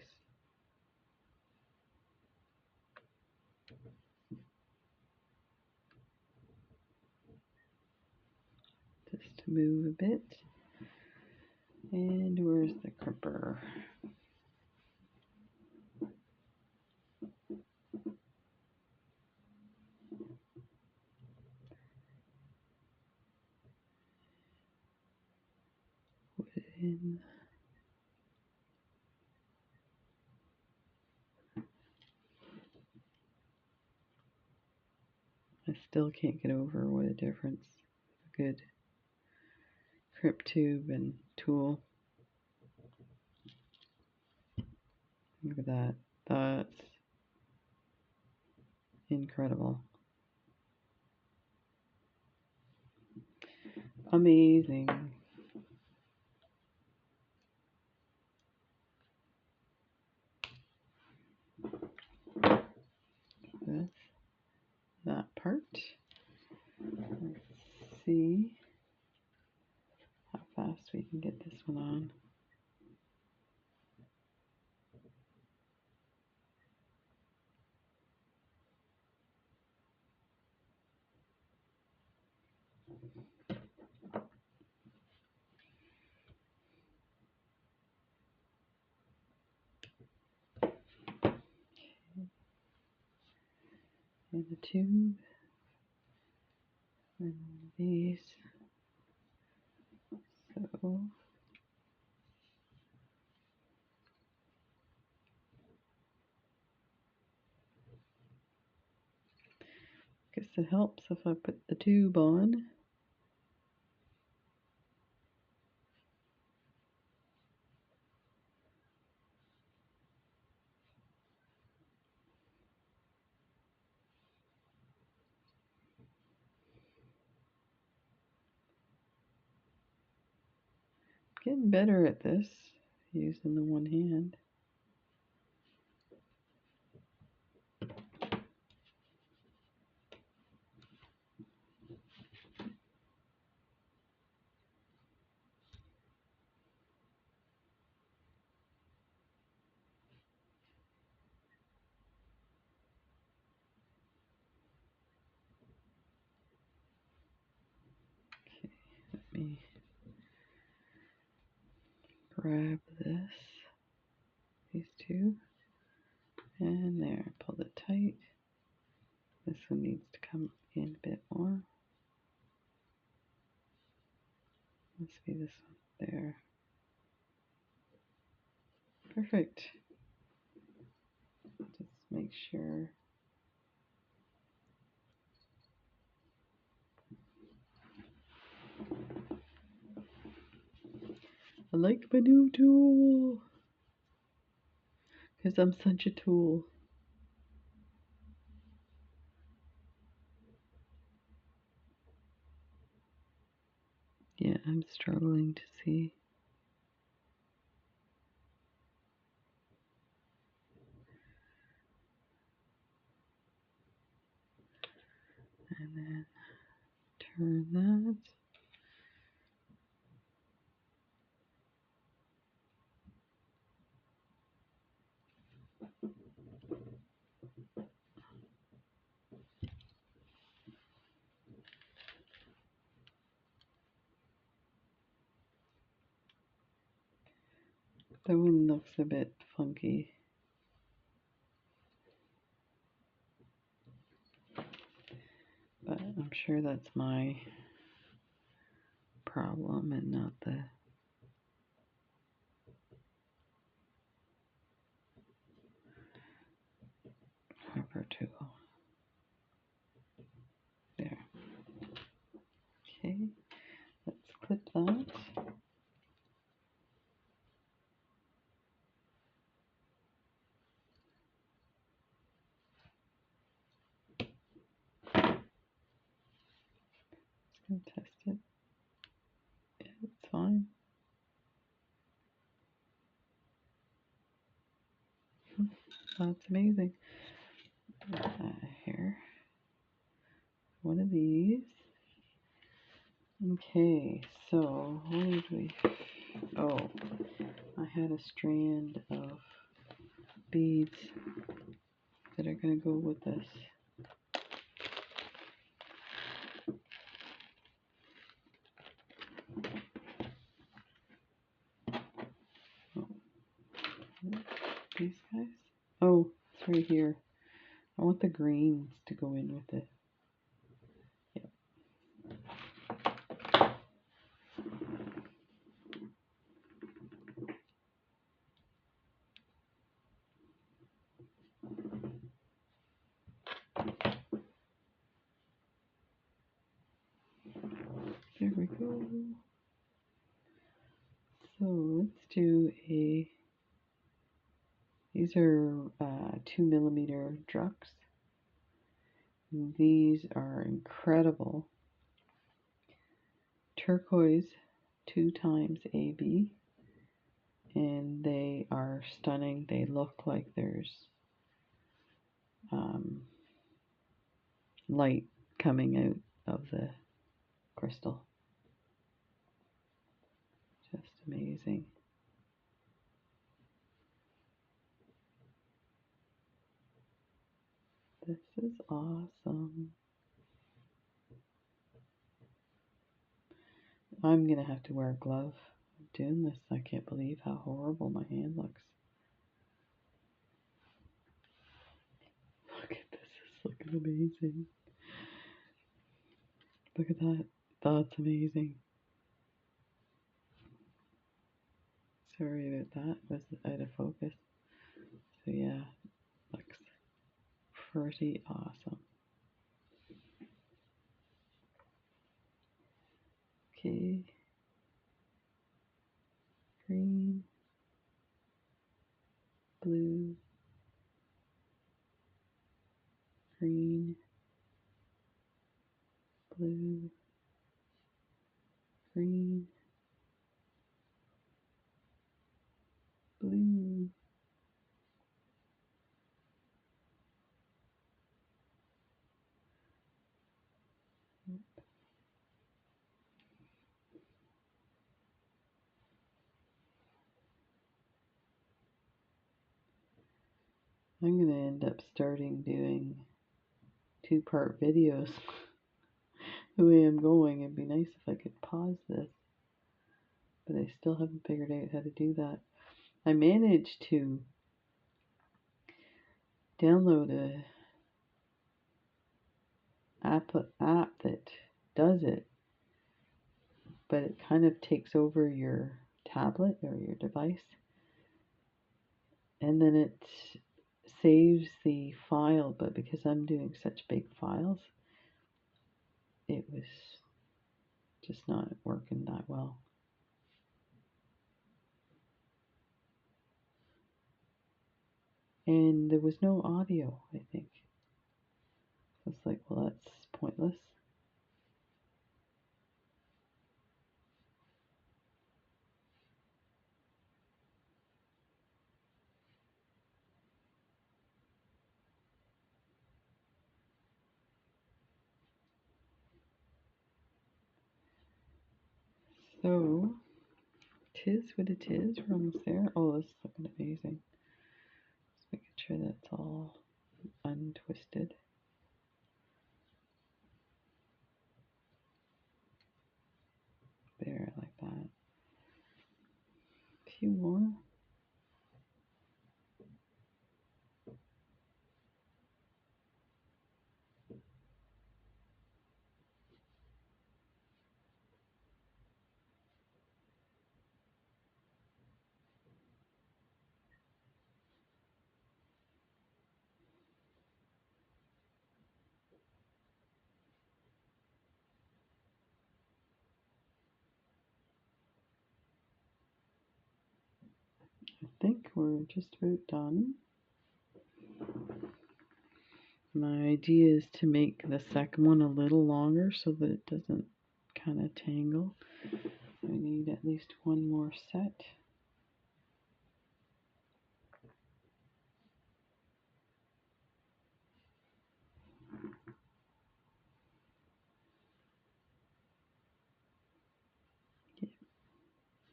Just to move a bit. And where's the crimper? Put it in. I still can't get over what a difference a good crimp tube and tool. Look at that. That's incredible. Amazing. That's that part. Let's see how fast we can get this one on. And the tube, and these. So guess it helps if I put the tube on. Getting better at this, using the one hand. Let me grab these two, and there, pull it tight. This one needs to come in a bit more. Must be this one there. Perfect. Just make sure. I like my new tool, because I'm such a tool. Yeah, I'm struggling to see. And then turn that. That one looks a bit funky. But I'm sure that's my problem and not the rubber tool. There. Okay, let's clip that. Just gonna test it. Yeah, it's fine. That's amazing. Here, one of these. Okay, so what did we? Oh, I had a strand of beads that are gonna go with this. Oh, these guys? Oh, it's right here. I want the greens to go in with it. Yep. There we go. So let's do these are 2mm drucks. These are incredible. Turquoise 2 times AB, and they are stunning. They look like there's light coming out of the crystal. Just amazing. This is awesome. I'm gonna have to wear a glove doing this. I can't believe how horrible my hand looks. Look at this, it's looking amazing. Look at that. That's amazing. Sorry about that. Was out of focus. So yeah, looks pretty awesome. Okay. Green, blue, green, blue, green, blue. I'm going to end up starting doing 2-part videos the way I'm going. It'd be nice if I could pause this, but I still haven't figured out how to do that. I managed to download a app that does it, but it kind of takes over your tablet or your device, and then it saves the file, but because I'm doing such big files, it was just not working that well. And there was no audio, I think. I was like, well, that's pointless. So, tis what it is. We're almost there. Oh, this is looking amazing. Just making sure that's all untwisted. There, like that. A few more. I think we're just about done. My idea is to make the second one a little longer so that it doesn't kind of tangle. We need at least one more set.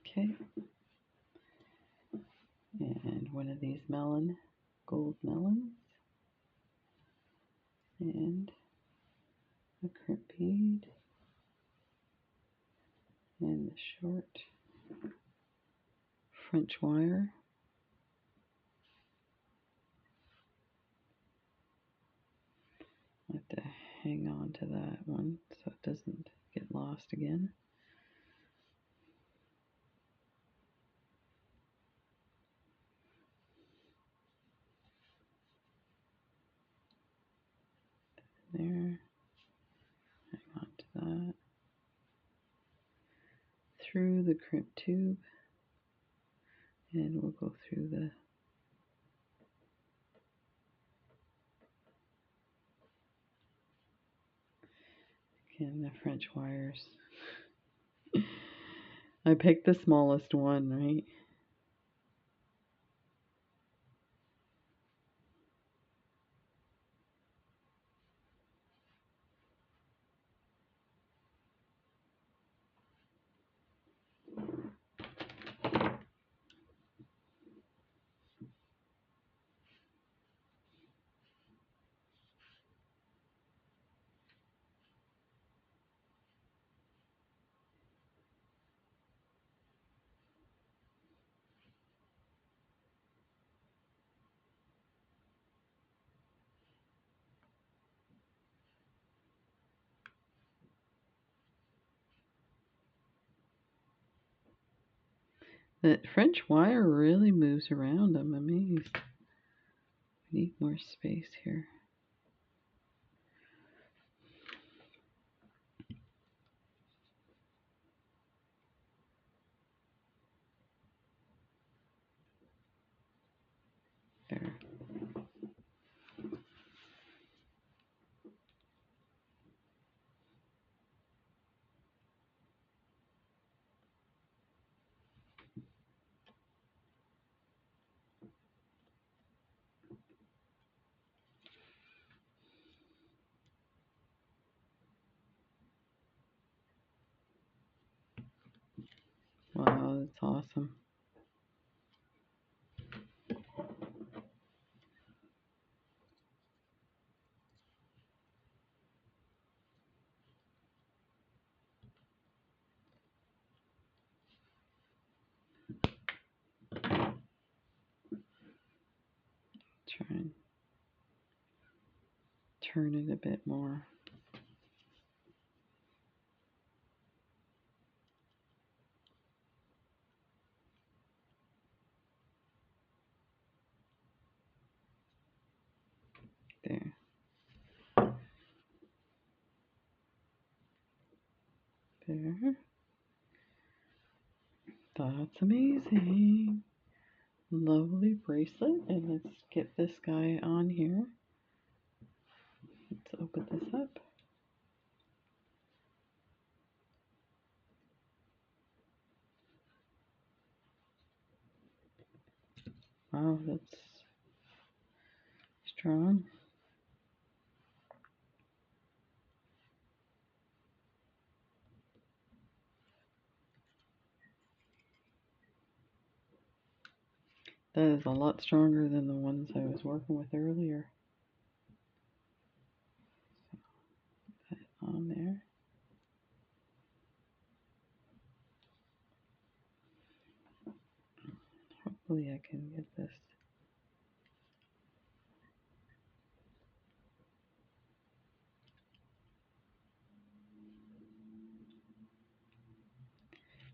Okay. And one of these gold melons. And a crimp bead. And the short French wire. I have to hang on to that one so it doesn't get lost again. There. Hang on to that. Through the crimp tube. And we'll go through the French wires. I picked the smallest one, right? That French wire really moves around. I'm amazed. I need more space here. There. Wow, that's awesome. Try and turn it a bit more. There. There. That's amazing. Lovely bracelet. And let's get this guy on here. Let's open this up. Wow, that's strong. That is a lot stronger than the ones I was working with earlier. Put that on there. Hopefully I can get this.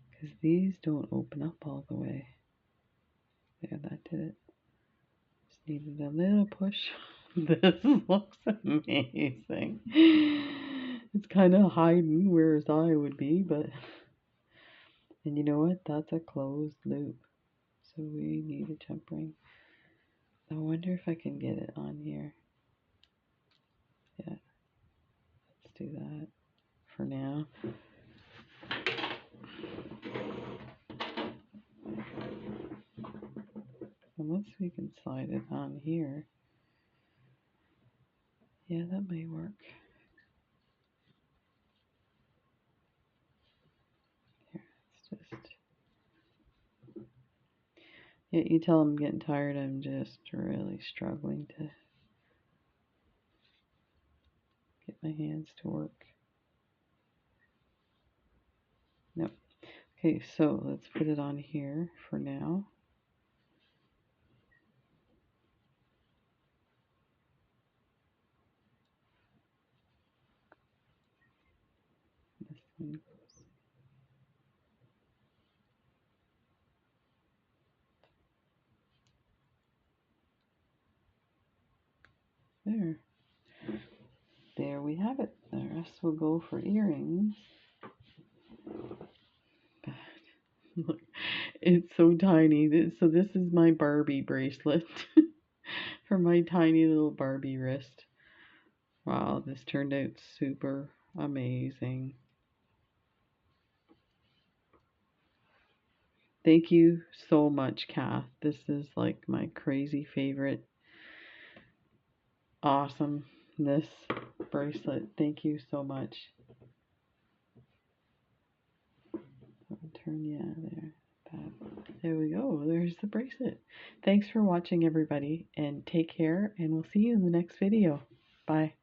Because these don't open up all the way. There, that did it. Just needed a little push. This looks amazing. It's kind of hiding where his eye would be, but... And you know what? That's a closed loop. So we need a jump ring. I wonder if I can get it on here. Yeah. Let's do that for now. Unless we can slide it on here. Yeah, that may work. Here, it's just... Yeah, you tell I'm getting tired. I'm just really struggling to get my hands to work. Nope. Okay, so let's put it on here for now. This one goes there. There we have it. The rest will go for earrings. Look, it's so tiny. So this is my Barbie bracelet for my tiny little Barbie wrist. Wow, this turned out super amazing. Thank you so much, Kath. This is like my crazy favorite. Awesome. This bracelet. Thank you so much. I'll turn you there. There we go. There's the bracelet. Thanks for watching, everybody, and take care, and we'll see you in the next video. Bye.